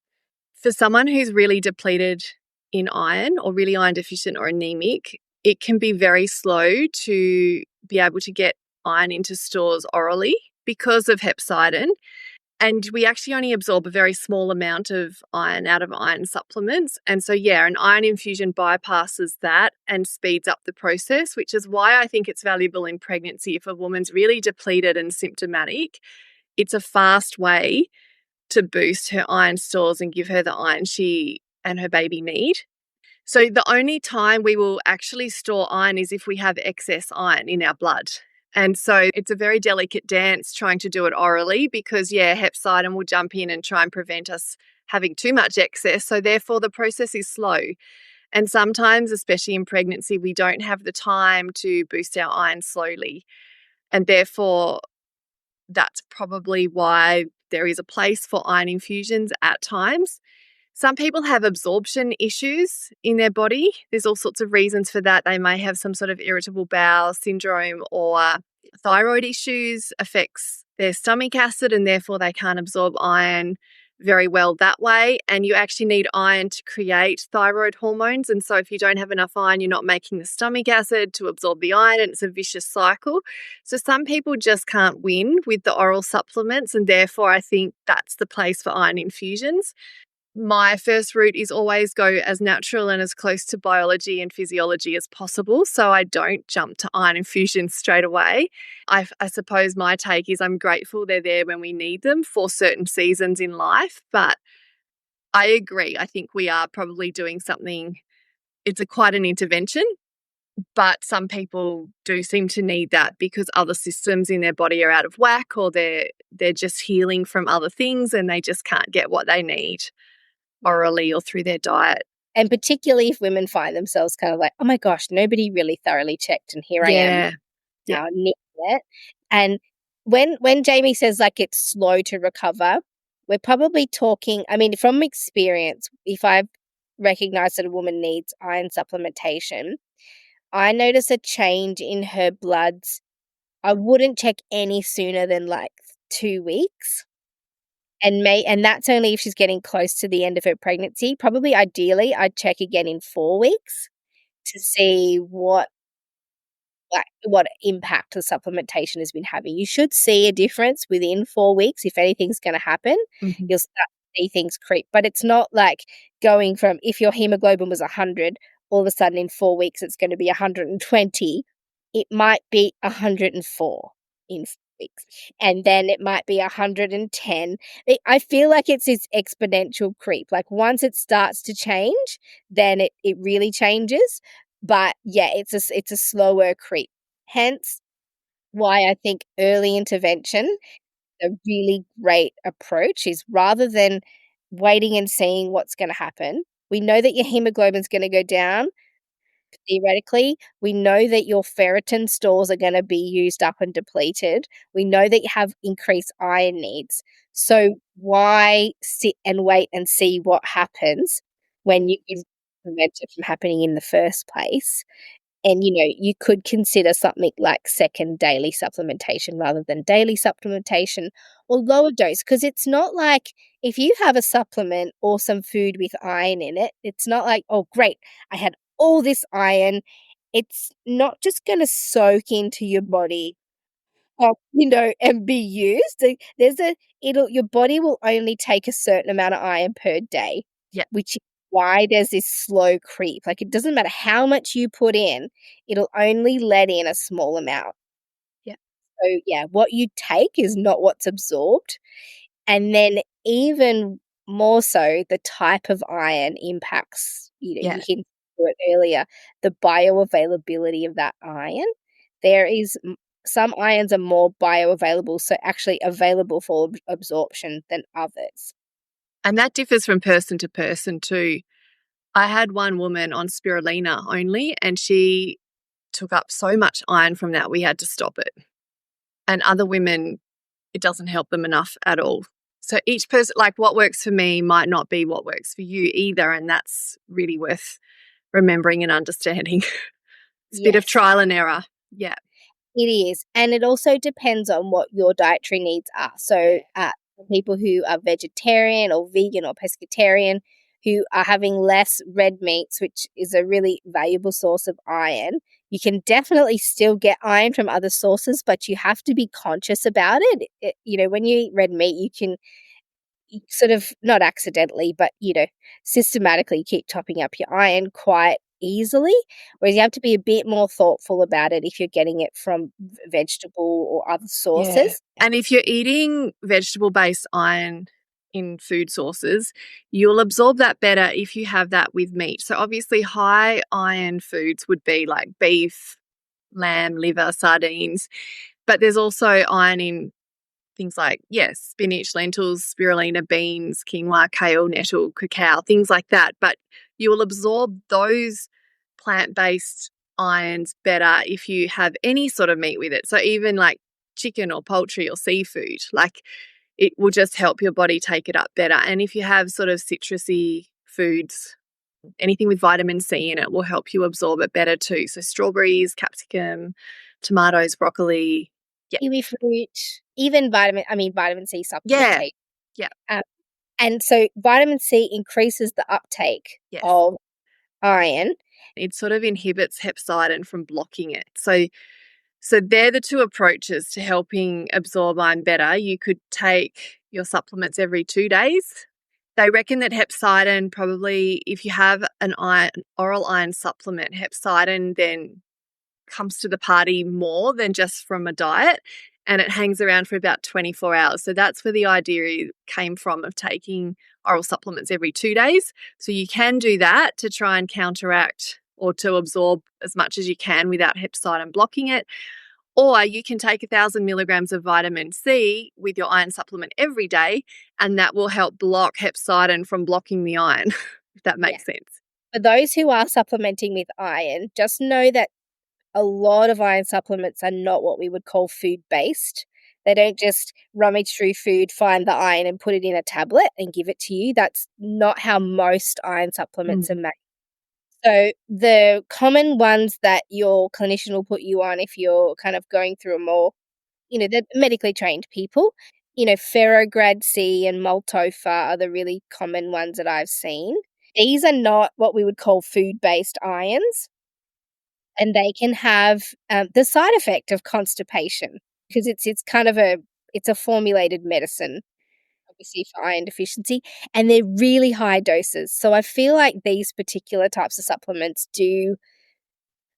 For someone who's really depleted in iron or really iron deficient or anemic, it can be very slow to be able to get iron into stores orally because of hepcidin. And we actually only absorb a very small amount of iron out of iron supplements. And so, yeah, an iron infusion bypasses that and speeds up the process, which is why I think it's valuable in pregnancy. If a woman's really depleted and symptomatic, it's a fast way to boost her iron stores and give her the iron she and her baby need. So the only time we will actually store iron is if we have excess iron in our blood. And so it's a very delicate dance trying to do it orally because, yeah, hepcidin will jump in and try and prevent us having too much excess. So therefore the process is slow. And sometimes, especially in pregnancy, we don't have the time to boost our iron slowly. And therefore, that's probably why there is a place for iron infusions at times. Some people have absorption issues in their body. There's all sorts of reasons for that. They may have some sort of irritable bowel syndrome or thyroid issues affects their stomach acid and therefore they can't absorb iron very well that way. And you actually need iron to create thyroid hormones. And so if you don't have enough iron, you're not making the stomach acid to absorb the iron and it's a vicious cycle. So some people just can't win with the oral supplements and therefore I think that's the place for iron infusions. my first route is always go as natural and as close to biology and physiology as possible. So I don't jump to iron infusions straight away. I suppose my take is I'm grateful they're there when we need them for certain seasons in life. But I agree. I think we are probably doing something, it's quite an intervention. But some people do seem to need that because other systems in their body are out of whack, or they're just healing from other things and they just can't get what they need orally or through their diet. And particularly if women find themselves kind of like, oh my gosh, nobody really thoroughly checked, and here I am Yeah. Yeah. now needing it. And when Jaimee says like it's slow to recover, we're probably talking, I mean, from experience, if I've recognized that a woman needs iron supplementation, I notice a change in her bloods. I wouldn't check any sooner than like 2 weeks. And that's only if she's getting close to the end of her pregnancy. Probably ideally, I'd check again in 4 weeks to see what impact the supplementation has been having. You should see a difference within 4 weeks if anything's gonna happen. Mhm. You'll start to see things creep, but it's not like going from, if your hemoglobin was 100, all of a sudden in 4 weeks it's gonna be 120. It might be 104 in 4 weeks, and then it might be 110. I feel like it's this exponential creep. Like, once it starts to change, then it really changes. But yeah, it's a slower creep. Hence why I think early intervention, a really great approach, is rather than waiting and seeing what's gonna happen. We know that your hemoglobin's gonna go down, theoretically. We know that your ferritin stores are gonna be used up and depleted. We know that you have increased iron needs. So why sit and wait and see what happens when you can prevent it from happening in the first place? And, you could consider something like second daily supplementation rather than daily supplementation, or lower dose, because it's not like if you have a supplement or some food with iron in it, it's not like, "Oh, great, I had all this iron." It's not just gonna soak into your body, and be used. There's a it'll your body will only take a certain amount of iron per day, Yeah. which is why there's this slow creep. Like, it doesn't matter how much you put in, it'll only let in a small amount. Yeah. So, yeah, what you take is not what's absorbed. And then even more so, the type of iron impacts, you Yeah. hinted to it earlier, the bioavailability of that iron. There is some irons are more bioavailable, so actually available for absorption than others. And that differs from person to person too. I had one woman on spirulina only, and she took up so much iron from that we had to stop it. And other women, it doesn't help them enough at all. So each person, like what works for me might not be what works for you either. And that's really worth remembering and understanding. It's a bit of Yes. trial and error. Yeah. It is, and it also depends on what your dietary needs are. So, for people who are vegetarian or vegan or pescatarian, who are having less red meats, which is a really valuable source of iron, you can definitely still get iron from other sources, but you have to be conscious about it. When you eat red meat, you can sort of, not accidentally, but, systematically keep topping up your iron quite easily, whereas you have to be a bit more thoughtful about it if you're getting it from vegetable or other Yeah. sources. And if you're eating vegetable based iron in food sources, you'll absorb that better if you have that with meat. So, obviously, high iron foods would be like beef, lamb, liver, sardines, but there's also iron in things like, yes, spinach, lentils, spirulina, beans, quinoa, kale, nettle, cacao, things like that. But you will absorb those plant-based irons better if you have any sort of meat with it. So even like chicken or poultry or seafood, like it will just help your body take it up better. And if you have sort of citrusy foods, anything with vitamin C in it will help you absorb it better too. So strawberries, capsicum, tomatoes, broccoli. Yeah. Kiwi fruit, even vitamin C Yeah. supplementation. Yeah. Um, and so vitamin C increases the uptake Yes. of iron. It sort of inhibits hepcidin from blocking it. So they're the two approaches to helping absorb iron better. You could take your supplements every 2 days They reckon that hepcidin probably, if you have an oral iron supplement, hepcidin then comes to the party more than just from a diet, and it hangs around for about 24 hours. So that's where the idea came from, of taking oral supplements every 2 days. So you can do that to try and counteract or to absorb as much as you can without hepcidin blocking it. Or you can take 1,000 milligrams of vitamin C with your iron supplement every day, and that will help block hepcidin from blocking the iron, if that makes sense. For those who are supplementing with iron, just know that a lot of iron supplements are not what we would call food-based. They don't just rummage through food, find the iron and put it in a tablet and give it to you. That's not how most iron supplements are made. So the common ones that your clinician will put you on if you're kind of going through a more, they're medically trained people. Ferrograd C and Maltopha are the really common ones that I've seen. These are not what we would call food-based irons, and they can have the side effect of constipation because it's kind of it's a formulated medicine, obviously for iron deficiency, and they're really high doses. So I feel like these particular types of supplements do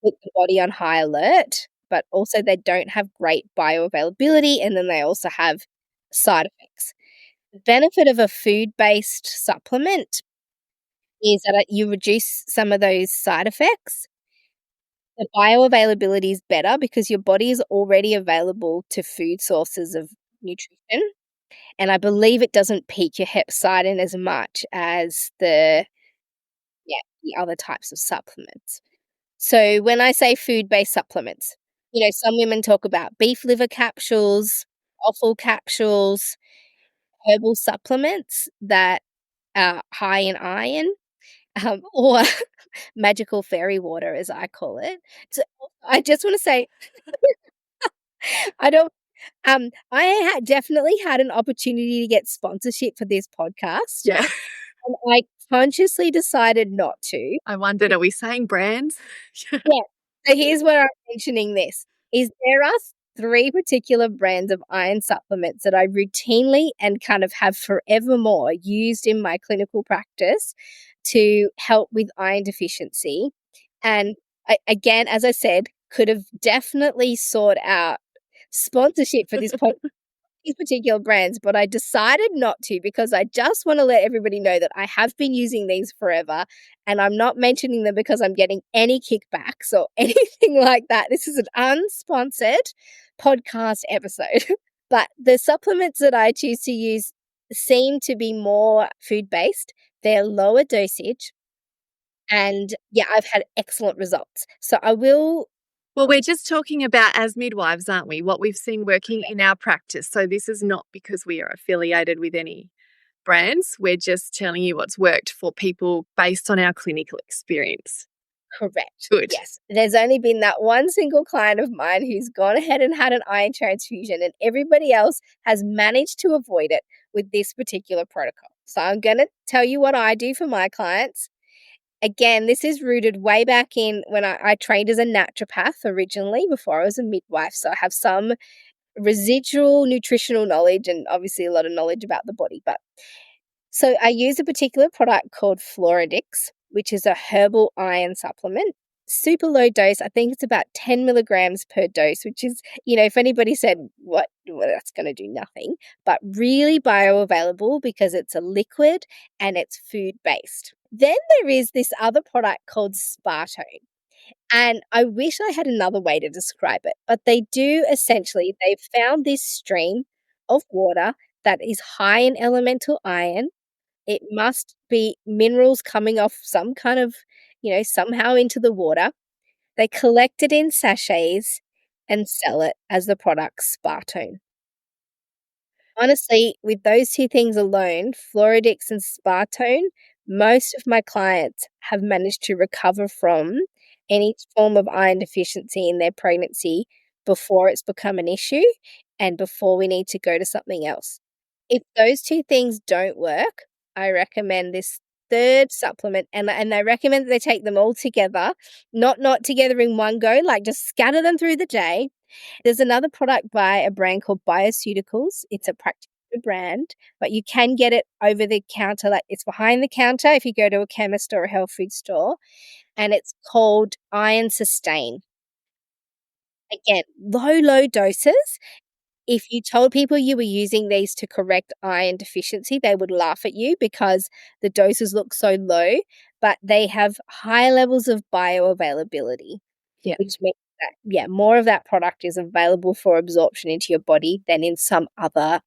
put the body on high alert, but also they don't have great bioavailability, and then they also have side effects. The benefit of a food-based supplement is that you reduce some of those side effects. The bioavailability is better because your body is already available to food sources of nutrition, and I believe it doesn't peak your hepcidin as much as the other types of supplements. So when I say food-based supplements, some women talk about beef liver capsules, offal capsules, herbal supplements that are high in iron, or magical fairy water, as I call it. So I just want to say, I don't. Definitely had an opportunity to get sponsorship for this podcast, Yeah. and I consciously decided not to. I wondered, are we saying brands? Yeah. So here's where I'm mentioning this, is there are 3 particular brands of iron supplements that I routinely and kind of have forevermore used in my clinical practice to help with iron deficiency. And again, as I said, could have definitely sought out sponsorship for this these particular brands, but I decided not to because I just want to let everybody know that I have been using these forever, and I'm not mentioning them because I'm getting any kickbacks or anything like that. This is an unsponsored podcast episode. But the supplements that I choose to use seem to be more food-based. They're lower dosage, and I've had excellent results. So I will. Well, we're just talking about as midwives, aren't we? What we've seen working in our practice. So this is not because we are affiliated with any brands. We're just telling you what's worked for people based on our clinical experience. Correct. Good. Yes. There's only been that one single client of mine who's gone ahead and had an iron transfusion, and everybody else has managed to avoid it with this particular protocol. So I'm going to tell you what I do for my clients. Again, this is rooted way back in when I trained as a naturopath originally before I was a midwife. So I have some residual nutritional knowledge and obviously a lot of knowledge about the body. So I use a particular product called Floridix, which is a herbal iron supplement. Super low dose. I think it's about 10 milligrams per dose, which is, if anybody said, well, that's going to do nothing, but really bioavailable because it's a liquid and it's food-based. Then there is this other product called Spartone. And I wish I had another way to describe it, but they've found this stream of water that is high in elemental iron. It must be minerals coming off some kind of, somehow into the water. They collect it in sachets and sell it as the product Spartone. Honestly, with those 2 things alone, Floridix and Spartone, most of my clients have managed to recover from any form of iron deficiency in their pregnancy before it's become an issue and before we need to go to something else. If those 2 things don't work, I recommend this 3rd supplement, and I recommend that they take them all together, not together in one go, like just scatter them through the day. There's another product by a brand called Bioceuticals. It's a the brand, but you can get it over the counter, like, it's behind the counter if you go to a chemist or a health food store, and it's called Iron Sustain. Again, low doses. If you told people you were using these to correct iron deficiency, they would laugh at you because the doses look so low, but they have high levels of bioavailability, Yeah. which means that, yeah, more of that product is available for absorption into your body than in some other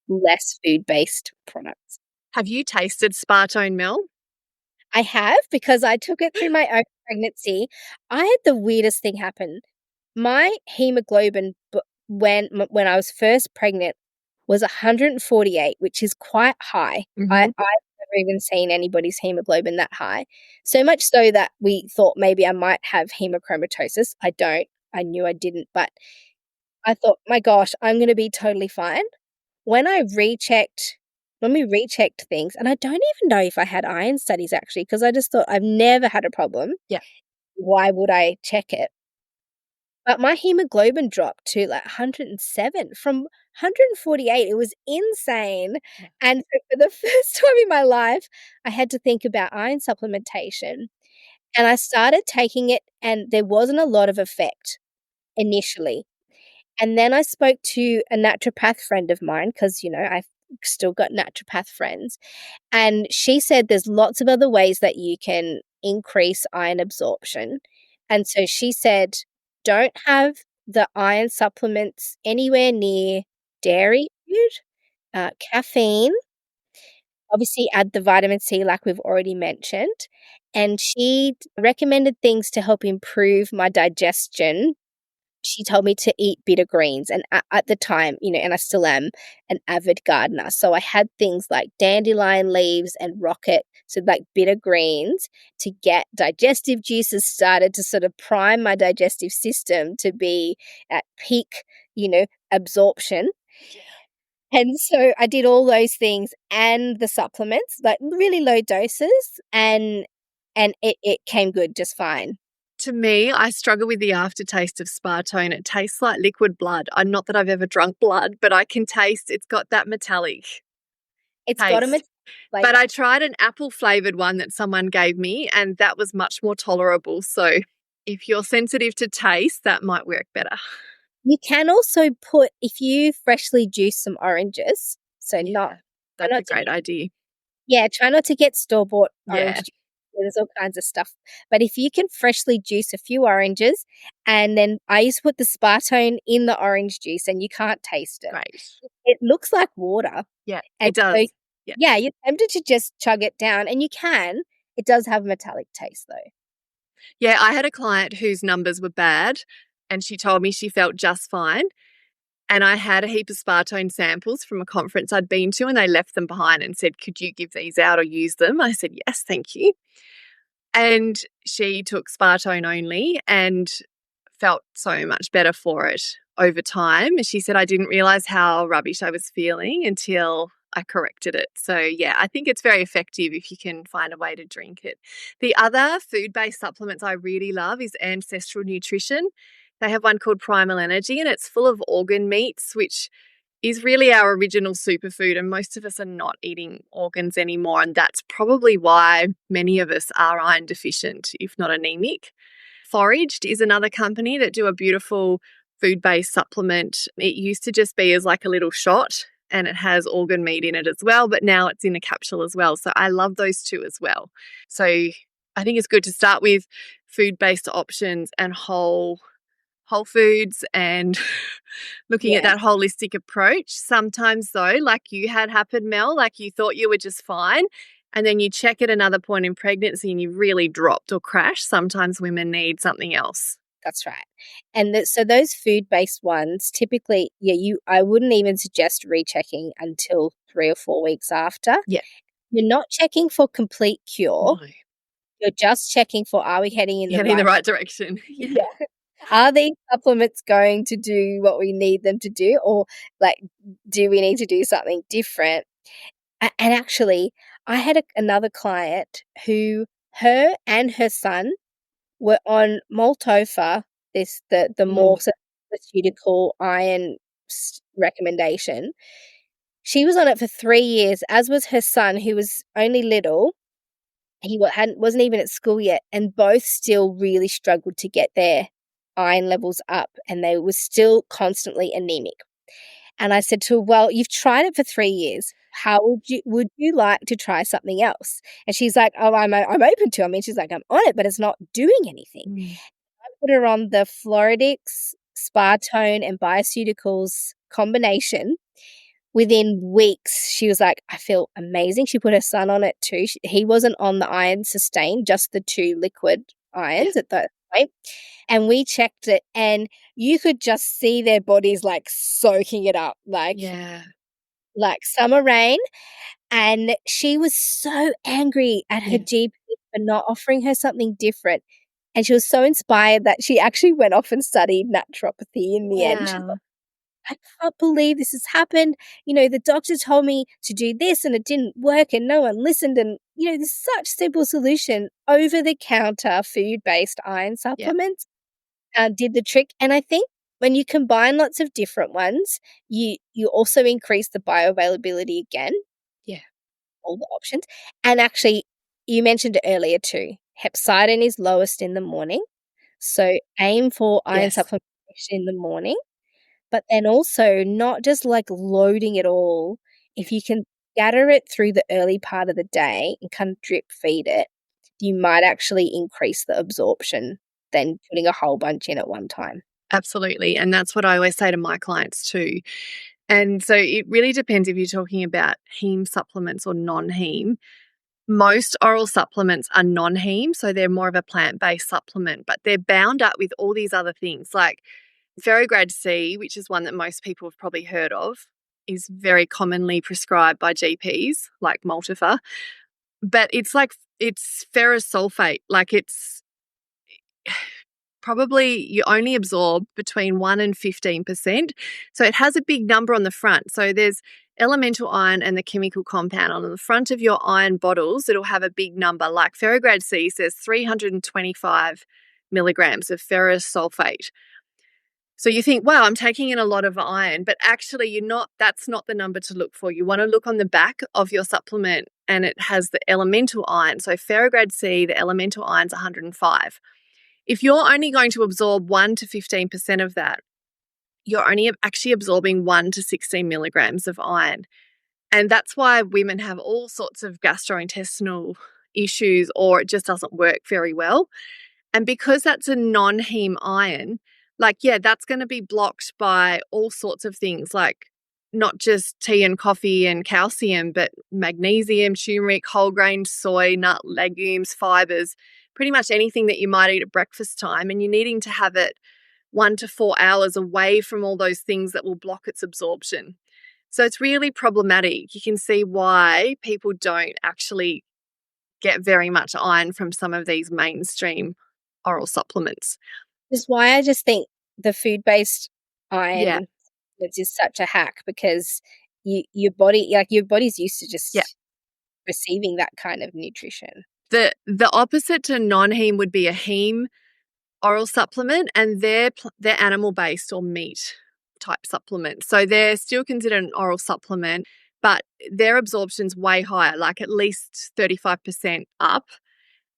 less food-based products. Have you tasted Spartone, Mel? I have, because I took it through my own pregnancy. I had the weirdest thing happen. My hemoglobin when I was first pregnant was 148, which is quite high. I've never even seen anybody's hemoglobin that high. So much so that we thought maybe I might have hemochromatosis. I don't. I knew I didn't, but I thought, "My gosh, I'm gonna be totally fine." When I rechecked when we rechecked things, and I don't even know if I had iron studies actually, because I just thought I've never had a problem. Yeah. Why would I check it? But my hemoglobin dropped to, like, 107 from 148. It was insane, Yeah. and so for the first time in my life, I had to think about iron supplementation, and I started taking it, and there wasn't a lot of effect initially, and then I spoke to a naturopath friend of mine because, I've still got naturopath friends, and she said there's lots of other ways that you can increase iron absorption. And so she said, don't have the iron supplements anywhere near dairy food, caffeine, obviously add the vitamin C, like we've already mentioned. And she recommended things to help improve my digestion. She told me to eat bitter greens, and at the time, and I still am an avid gardener, so I had things like dandelion leaves and rocket, so like bitter greens, to get digestive juices started to sort of prime my digestive system to be at peak, absorption. And so I did all those things and the supplements, like really low doses, and it came good just fine. To me, I struggle with the aftertaste of Spartone. It tastes like liquid blood. Not that I've ever drunk blood, but I can taste it's got that metallic It's got a taste. metallic But flavor. I tried an apple flavored one that someone gave me, and that was much more tolerable. So if you're sensitive to taste, that might work better. You can also put, if you freshly juice some oranges, so Yeah, try that's a not to great get idea. yeah, try not to get store-bought orange Yeah, juice. There's all kinds of stuff. But if you can freshly juice a few oranges, and then I used to put the Spartone in the orange juice and you can't taste it. great. It looks like water, Yeah, and it does. so Yeah. yeah, you're tempted to just chug it down, and you can. It does have a metallic taste though. Yeah, I had a client whose numbers were bad, and she told me she felt just fine. And I had a heap of Spartone samples from a conference I'd been to, and they left them behind and said, "Could you give these out or use them?" I said, "Yes, thank you." And she took Spartone only and felt so much better for it over time. And she said, "I didn't realize how rubbish I was feeling until I corrected it." So, yeah, I think it's very effective if you can find a way to drink it. The other food based supplements I really love is Ancestral Nutrition. They have one called Primal Energy, and it's full of organ meats, which is really our original superfood, and most of us are not eating organs anymore, and that's probably why many of us are iron deficient, if not anemic. Foraged is another company that do a beautiful food-based supplement. It used to just be as like a little shot, and it has organ meat in it as well, but now it's in a capsule as well. So I love those two as well. So I think it's good to start with food-based options and whole foods and looking at Yeah. that holistic approach. Sometimes though, like you had happen, Mel, like you thought you were just fine, and then you check at another point in pregnancy and you really dropped or crashed. Sometimes women need something else. That's right. And so those food-based ones, typically, yeah, I wouldn't even suggest rechecking until 3 or 4 weeks after. Yeah. You're not checking for complete cure. No. You're just checking for, are we heading in the Heading in the right right direction. Yeah. yeah. Are these supplements going to do what we need them to do, or, like, do we need to do something different? And actually, I had another client who her and her son were on Moltofa, the more Mm. sort of pharmaceutical iron recommendation, She was on it for 3 years, as was her son, who was only little. He wasn't even at school yet, and both still really struggled to get their iron levels up, and they were still constantly anemic. And I said to her, "Well, you've tried it for 3 years. How would you like to try something else?" And she's like, "Oh, I'm open to it." I mean, she's like, "I'm on it, but it's not doing anything." Mm. I put her on the Floridix, Spartone, and Bioceuticals combination. Within weeks, she was like, "I feel amazing." She put her son on it too. He wasn't on the iron sustain, just the 2 liquid Yeah. irons at that point. And we checked it, and you could just see their bodies, like, soaking it up, Yeah. like summer rain. And she was so angry at her Yeah. GP for not offering her something different. And she was so inspired that she actually went off and studied naturopathy in the end. Wow. "I can't believe this has happened. The doctor told me to do this and it didn't work and no one listened. And, there's such simple solution. Over the counter food-based iron Yeah. supplements did the trick." And I think when you combine lots of different ones, you also increase the bioavailability again, Yeah. all the options. And actually, you mentioned it earlier too. Hepcidin is lowest in the morning. So aim for iron Yes. supplementation in the morning. But then also not just, like, loading it all. If you can scatter it through the early part of the day and kind of drip feed it, you might actually increase the absorption than putting a whole bunch in at one time. Absolutely. And that's what I always say to my clients too. And so it really depends if you're talking about heme supplements or non-heme. Most oral supplements are non-heme, so they're more of a plant-based supplement, but they're bound up with all these other things like Ferrograd C, which is one that most people have probably heard of, is very commonly prescribed by GPs, like Multifer. But it's ferrous sulfate. Like it's probably you only absorb between 1 and 15%. So it has a big number on the front. So there's elemental iron and the chemical compound. On the front of your iron bottles, it'll have a big number. Like Ferrograd C says 325 milligrams of ferrous sulfate. So you think, wow, I'm taking in a lot of iron, but actually that's not the number to look for. You want to look on the back of your supplement and it has the elemental iron. So Ferrograd C, the elemental iron's 105. If you're only going to absorb 1 to 15% of that, you're only actually absorbing 1 to 16 milligrams of iron. And that's why women have all sorts of gastrointestinal issues or it just doesn't work very well. And because that's a non-heme iron, that's going to be blocked by all sorts of things like not just tea and coffee and calcium, but magnesium, turmeric, whole grain, soy, nut, legumes, fibers, pretty much anything that you might eat at breakfast time. And you're needing to have it 1 to 4 hours away from all those things that will block its absorption. So it's really problematic. You can see why people don't actually get very much iron from some of these mainstream oral supplements. Which is why I just think the food-based Yeah. iron is such a hack because your body's used to Yeah. just receiving that kind of nutrition. The opposite to non-heme would be a heme oral supplement, and they're animal-based or meat type supplements. So they're still considered an oral supplement, but their absorption's way higher, like at least 35% up.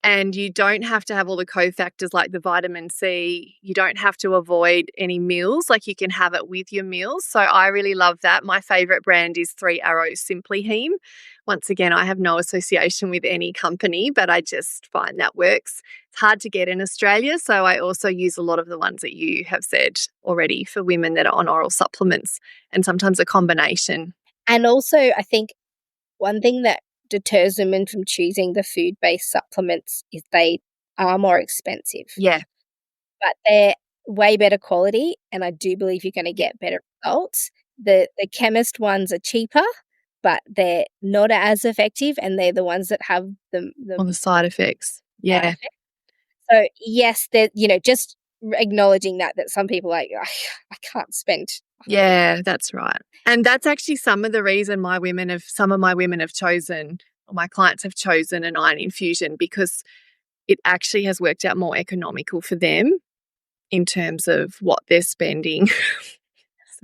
And you don't have to have all the cofactors like the vitamin C. You don't have to avoid any meals, like you can have it with your meals. So I really love that. My favorite brand is 3 Arrows Simply Heme. Once again, I have no association with any company, but I just find that works. It's hard to get in Australia, so I also use a lot of the ones that you have said already for women that are on oral supplements and sometimes a combination. And also, I think one thing that deters women from choosing the food-based supplements is they are more expensive, Yeah. but they're way better quality, and I do believe you're gonna get better results. The chemist ones are cheaper, but they're not as effective, and they're the ones that have the On the side effects. side Yeah. effects. So, yes, they're just acknowledging that some people are like, I can't spend 100. Yeah, that's right. And that's actually some of the reason some of my women have chosen, or my clients have chosen an iron infusion because it actually has worked out more economical for them in terms of what they're spending.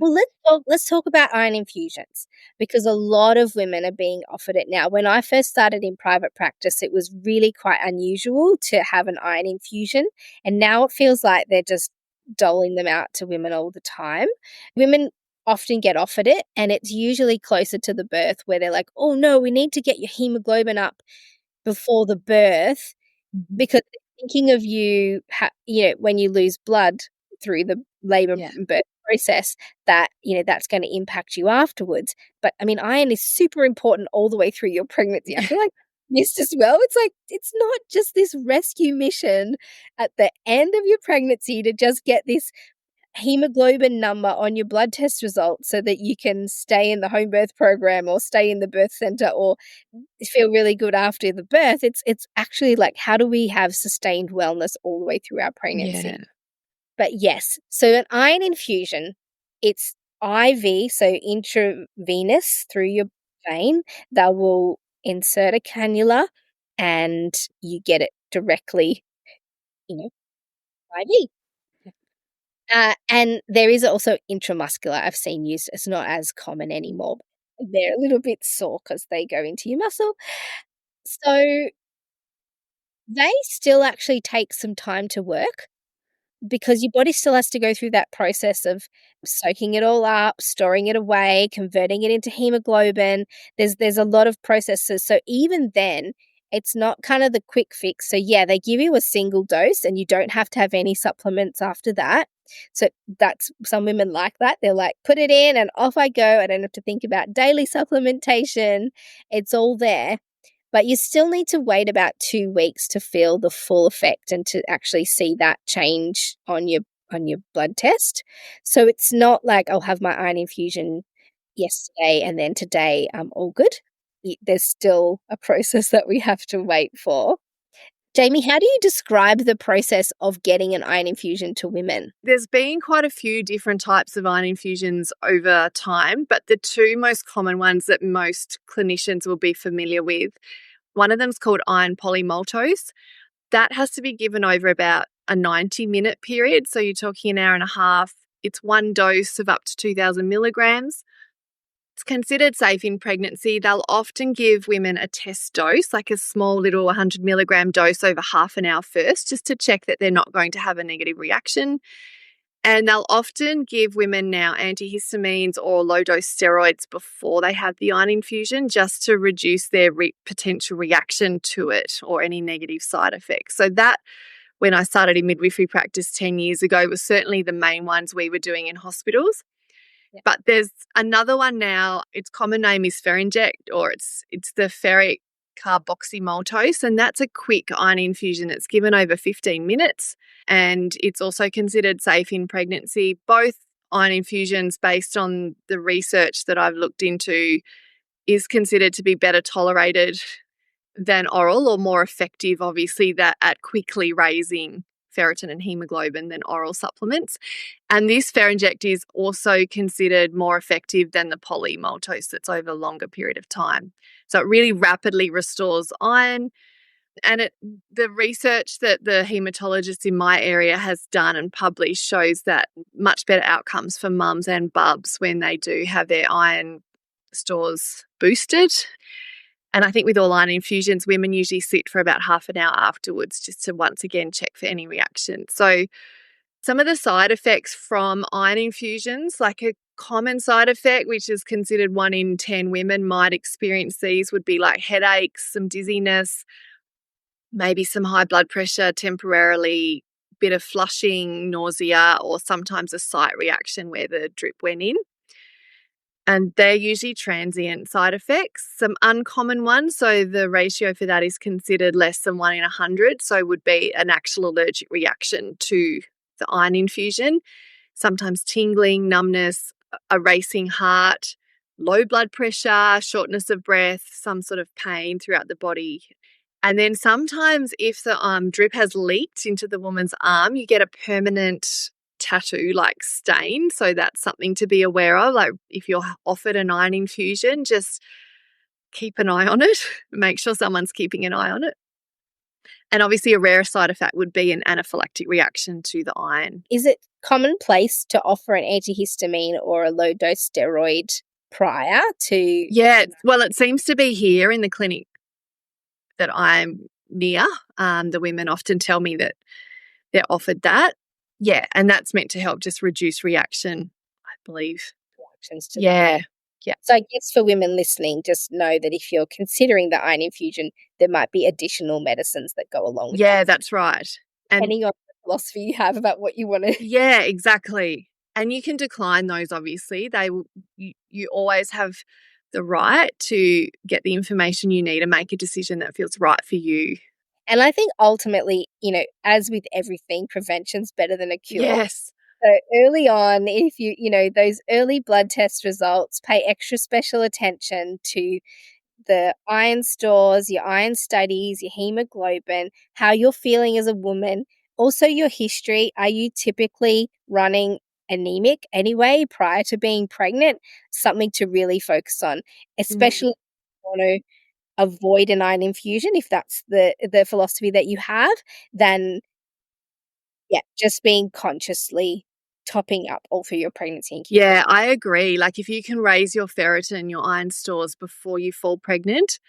Well, let's talk about iron infusions because a lot of women are being offered it now. When I first started in private practice, it was really quite unusual to have an iron infusion, and now it feels like they're just doling them out to women all the time. Women often get offered it, and it's usually closer to the birth where they're like, "Oh no, we need to get your hemoglobin up before the birth Mhm. because they're thinking of you, when you lose blood through the labor Yeah. and birth process, that, that's gonna impact you afterwards. But, I mean, iron is super important all the way through your pregnancy. I Yeah. feel like missed as well. It's like, it's not just this rescue mission at the end of your pregnancy to just get this hemoglobin number on your blood test results so that you can stay in the home birth program or stay in the birth center or feel really good after the birth. It's actually like, how do we have sustained wellness all the way through our Yeah. pregnancy? But yes, so an iron infusion, it's IV, so intravenous through your vein. They will insert a cannula and you get it directly, you know, IV. And there is also intramuscular I've seen used. It's not as common anymore. They're a little bit sore because they go into your muscle. So they still actually take some time to work because your body still has to go through that process of soaking it all up, storing it away, converting it into hemoglobin. There's a lot of processes. So even then, it's not kind of the quick fix. So yeah, they give you a single dose and you don't have to have any supplements after that. So that's some women like that. They're like, put it in and off I go. I don't have to think about daily supplementation. It's all there. But you still need to wait about 2 weeks to feel the full effect and to actually see that change on your blood test. So it's not like I'll have my iron infusion yesterday and then today I'm all good. There's still a process that we have to wait for. Jaimee, how do you describe the process of getting an iron infusion to women? There's been quite a few different types of iron infusions over time, but the two most common ones that most clinicians will be familiar with, one of them is called iron polymaltose. That has to be given over about a 90-minute period. So you're talking an hour and a half. It's one dose of up to 2,000 milligrams. It's considered safe in pregnancy. They'll often give women a test dose, like a small little 100 milligram dose over half an hour first, just to check that they're not going to have a negative reaction. And they'll often give women now antihistamines or low dose steroids before they have the iron infusion, just to reduce their potential reaction to it or any negative side effects. So that, when I started in midwifery practice 10 years ago, was certainly the main ones we were doing in hospitals. Yeah. But there's another one now. Its common name is Ferinject, or it's the ferric carboxymaltose, and that's a quick iron infusion. It's given over 15 minutes, and it's also considered safe in pregnancy. Both iron infusions, based on the research that I've looked into, is considered to be better tolerated than oral, or more effective, obviously, that at quickly raising ferritin and hemoglobin than oral supplements. And this Ferinject is also considered more effective than the polymaltose that's over a longer period of time. So it really rapidly restores iron. And the research that the haematologist in my area has done and published shows that much better outcomes for mums and bubs when they do have their iron stores boosted. And I think with all iron infusions, women usually sit for about half an hour afterwards just to once again check for any reaction. So some of the side effects from iron infusions, like a common side effect, which is considered 1 in 10 women might experience these, would be like headaches, some dizziness, maybe some high blood pressure temporarily, bit of flushing, nausea, or sometimes a site reaction where the drip went in. And they're usually transient side effects. Some uncommon ones, so the ratio for that is considered less than 1 in 100, so would be an actual allergic reaction to the iron infusion. Sometimes tingling, numbness, a racing heart, low blood pressure, shortness of breath, some sort of pain throughout the body. And then sometimes if the drip has leaked into the woman's arm, you get a permanent tattoo like stain. So that's something to be aware of. Like if you're offered an iron infusion, just keep an eye on it. Make sure someone's keeping an eye on it. And obviously a rare side effect would be an anaphylactic reaction to the iron. Is it commonplace to offer an antihistamine or a low dose steroid prior to? Yeah, well, it seems to be here in the clinic that I'm near. The women often tell me that they're offered that. Yeah, and that's meant to help just reduce reaction, I believe. Reactions to Yeah. Yeah. So I guess for women listening, just know that if you're considering the iron infusion, there might be additional medicines that go along with Yeah, that, that's right. And depending on the philosophy you have about what you want to. yeah, exactly. And you can decline those, obviously. You always have the right to get the information you need and make a decision that feels right for you. And I think ultimately, as with everything, prevention's better than a cure. Yes. So early on, if those early blood test results, pay extra special attention to the iron stores, your iron studies, your hemoglobin, how you're feeling as a woman, also your history. Are you typically running anemic anyway prior to being pregnant? Something to really focus on, Mm. especially if you want to avoid an iron infusion, if that's the philosophy that you have, then yeah, just being consciously topping up all through your pregnancy and keeping. Yeah, I agree. Like if you can raise your ferritin, your iron stores before you fall pregnant,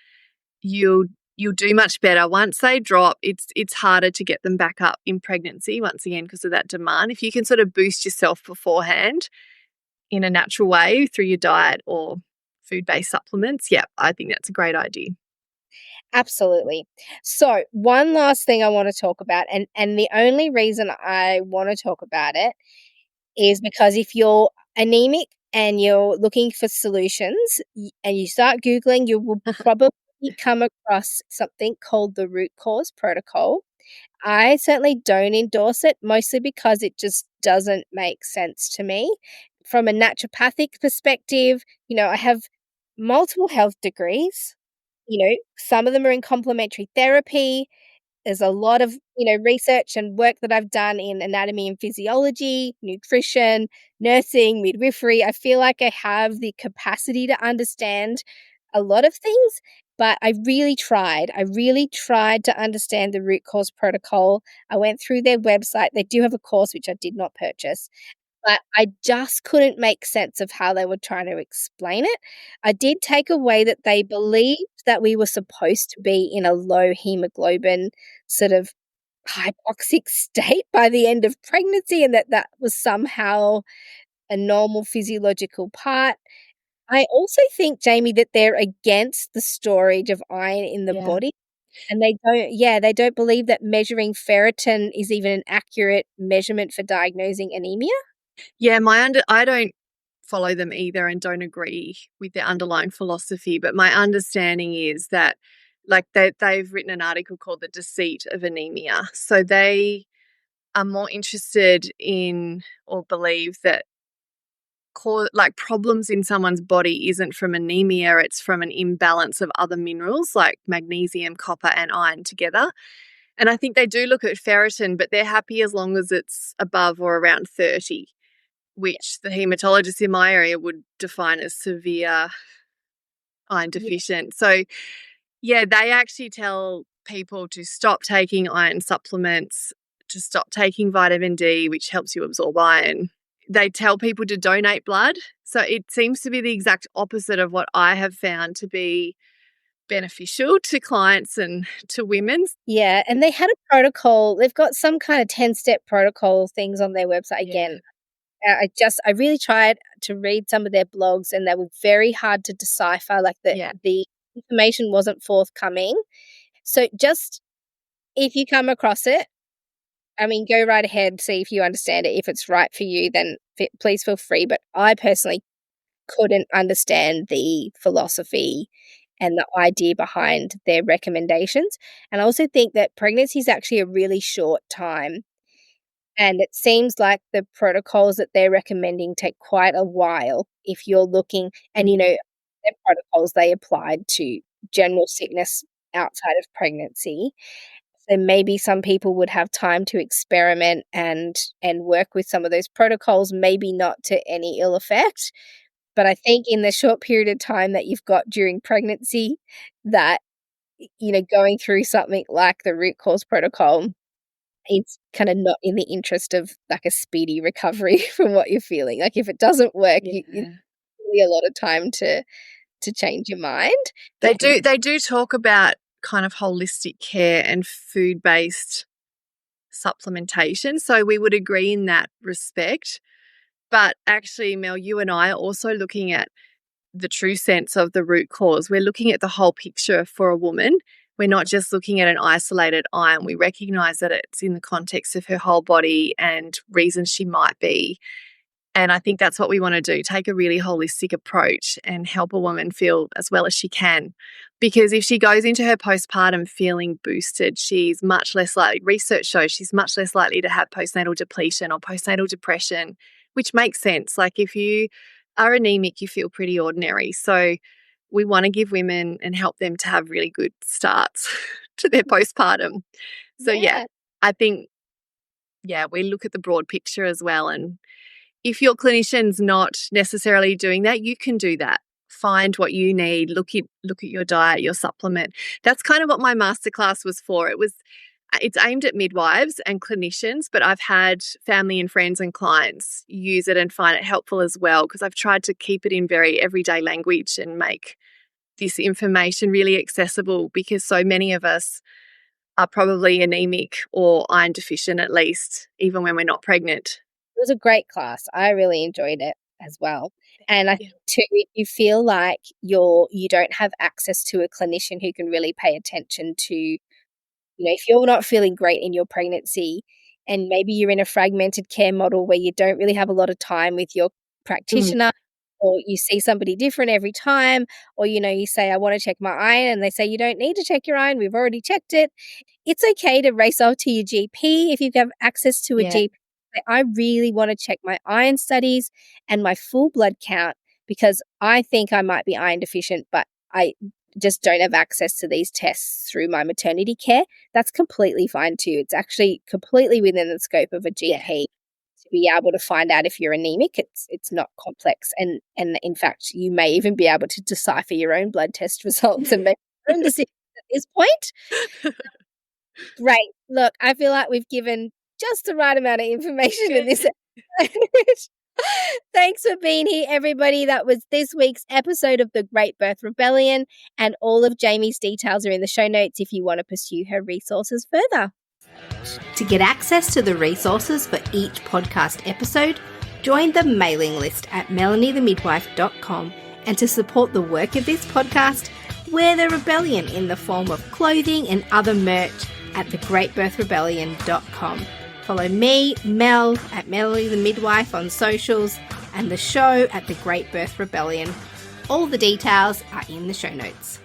you'll you'll do much better. Once they drop, it's harder to get them back up in pregnancy once again because of that demand. If you can sort of boost yourself beforehand in a natural way through your diet or food-based supplements, yeah, I think that's a great idea. Absolutely. So, one last thing I want to talk about, and the only reason I want to talk about it is because if you're anemic and you're looking for solutions and you start Googling, you will probably come across something called the root cause protocol. I certainly don't endorse it, mostly because it just doesn't make sense to me. From a naturopathic perspective, I have multiple health degrees. Some of them are in complementary therapy. There's a lot of, research and work that I've done in anatomy and physiology, nutrition, nursing, midwifery. I feel like I have the capacity to understand a lot of things, but I really tried. I really tried to understand the root cause protocol. I went through their website. They do have a course which I did not purchase, but I just couldn't make sense of how they were trying to explain it. I did take away that they believed that we were supposed to be in a low hemoglobin sort of hypoxic state by the end of pregnancy and that was somehow a normal physiological part. I also think, Jaimee, that they're against the storage of iron in the Yeah. body, and they don't believe that measuring ferritin is even an accurate measurement for diagnosing anemia. Yeah, I don't follow them either and don't agree with their underlying philosophy, but my understanding is that like they've written an article called The Deceit of Anemia. So they are more interested in or believe that like problems in someone's body isn't from anemia, it's from an imbalance of other minerals like magnesium, copper, and iron together. And I think they do look at ferritin, but they're happy as long as it's above or around 30, which the hematologist in my area would define as severe iron Yeah. deficient. So, yeah, they actually tell people to stop taking iron supplements, to stop taking vitamin D, which helps you absorb iron. They tell people to donate blood. So it seems to be the exact opposite of what I have found to be beneficial to clients and to women. Yeah, and they had a protocol. They've got some kind of 10-step protocol things on their website. Yeah. Again, I really tried to read some of their blogs, and they were very hard to decipher, like, Yeah. the information wasn't forthcoming. So, just if you come across it, I mean, go right ahead, see if you understand it. If it's right for you, then please feel free, but I personally couldn't understand the philosophy and the idea behind their recommendations, and I also think that pregnancy is actually a really short time, and it seems like the protocols that they're recommending take quite a while if you're looking and, Mhm. their protocols they applied to general sickness outside of pregnancy. So maybe some people would have time to experiment and work with some of those protocols, maybe not to any ill effect. But I think in the short period of time that you've got during pregnancy, that going through something like the root cause protocol, it's kind of not in the interest of like a speedy recovery from what you're feeling. Like if it doesn't work, you Yeah. really a lot of time to change your mind. They do talk about kind of holistic care and food-based supplementation. So we would agree in that respect. But actually, Mel, you and I are also looking at the true sense of the root cause. We're looking at the whole picture for a woman. We're not just looking at an isolated item. We recognize that it's in the context of her whole body and reasons she might be. And I think that's what we want to do, take a really holistic approach and help a woman feel as well as she can. Because if she goes into her postpartum feeling boosted, she's much less likely, research shows she's much less likely to have postnatal depletion or postnatal depression, which makes sense. Like if you are anemic, you feel pretty ordinary. So we want to give women and help them to have really good starts to their postpartum. So Yeah. I think, we look at the broad picture as well. And if your clinician's not necessarily doing that, you can do that. Find what you need, look at your diet, your supplement. That's kind of what my masterclass was for. It's aimed at midwives and clinicians, but I've had family and friends and clients use it and find it helpful as well, because I've tried to keep it in very everyday language and make this information really accessible, because so many of us are probably anemic or iron deficient, at least, even when we're not pregnant. It was a great class. I really enjoyed it as well. And I think too, if you feel like you don't have access to a clinician who can really pay attention to, if you're not feeling great in your pregnancy and maybe you're in a fragmented care model where you don't really have a lot of time with your practitioner, or you see somebody different every time, or you say, I want to check my iron, and they say you don't need to check your iron, we've already checked it. It's okay to race off to your GP if you have access to a Yeah. GP. I really want to check my iron studies and my full blood count, because I think I might be iron deficient, but I just don't have access to these tests through my maternity care. That's completely fine too. It's actually completely within the scope of a GP to be able to find out if you're anemic. It's not complex, and in fact, you may even be able to decipher your own blood test results and make your own decisions at this point. Great. Look, I feel like we've given just the right amount of information in this episode. Thanks for being here, everybody. That was this week's episode of The Great Birth Rebellion, and all of Jaimee's details are in the show notes if you want to pursue her resources further. To get access to the resources for each podcast episode, join the mailing list at melaniethemidwife.com, and to support the work of this podcast, wear the rebellion in the form of clothing and other merch at thegreatbirthrebellion.com. Follow me, Mel, at Melanie the Midwife on socials, and the show at The Great Birth Rebellion. All the details are in the show notes.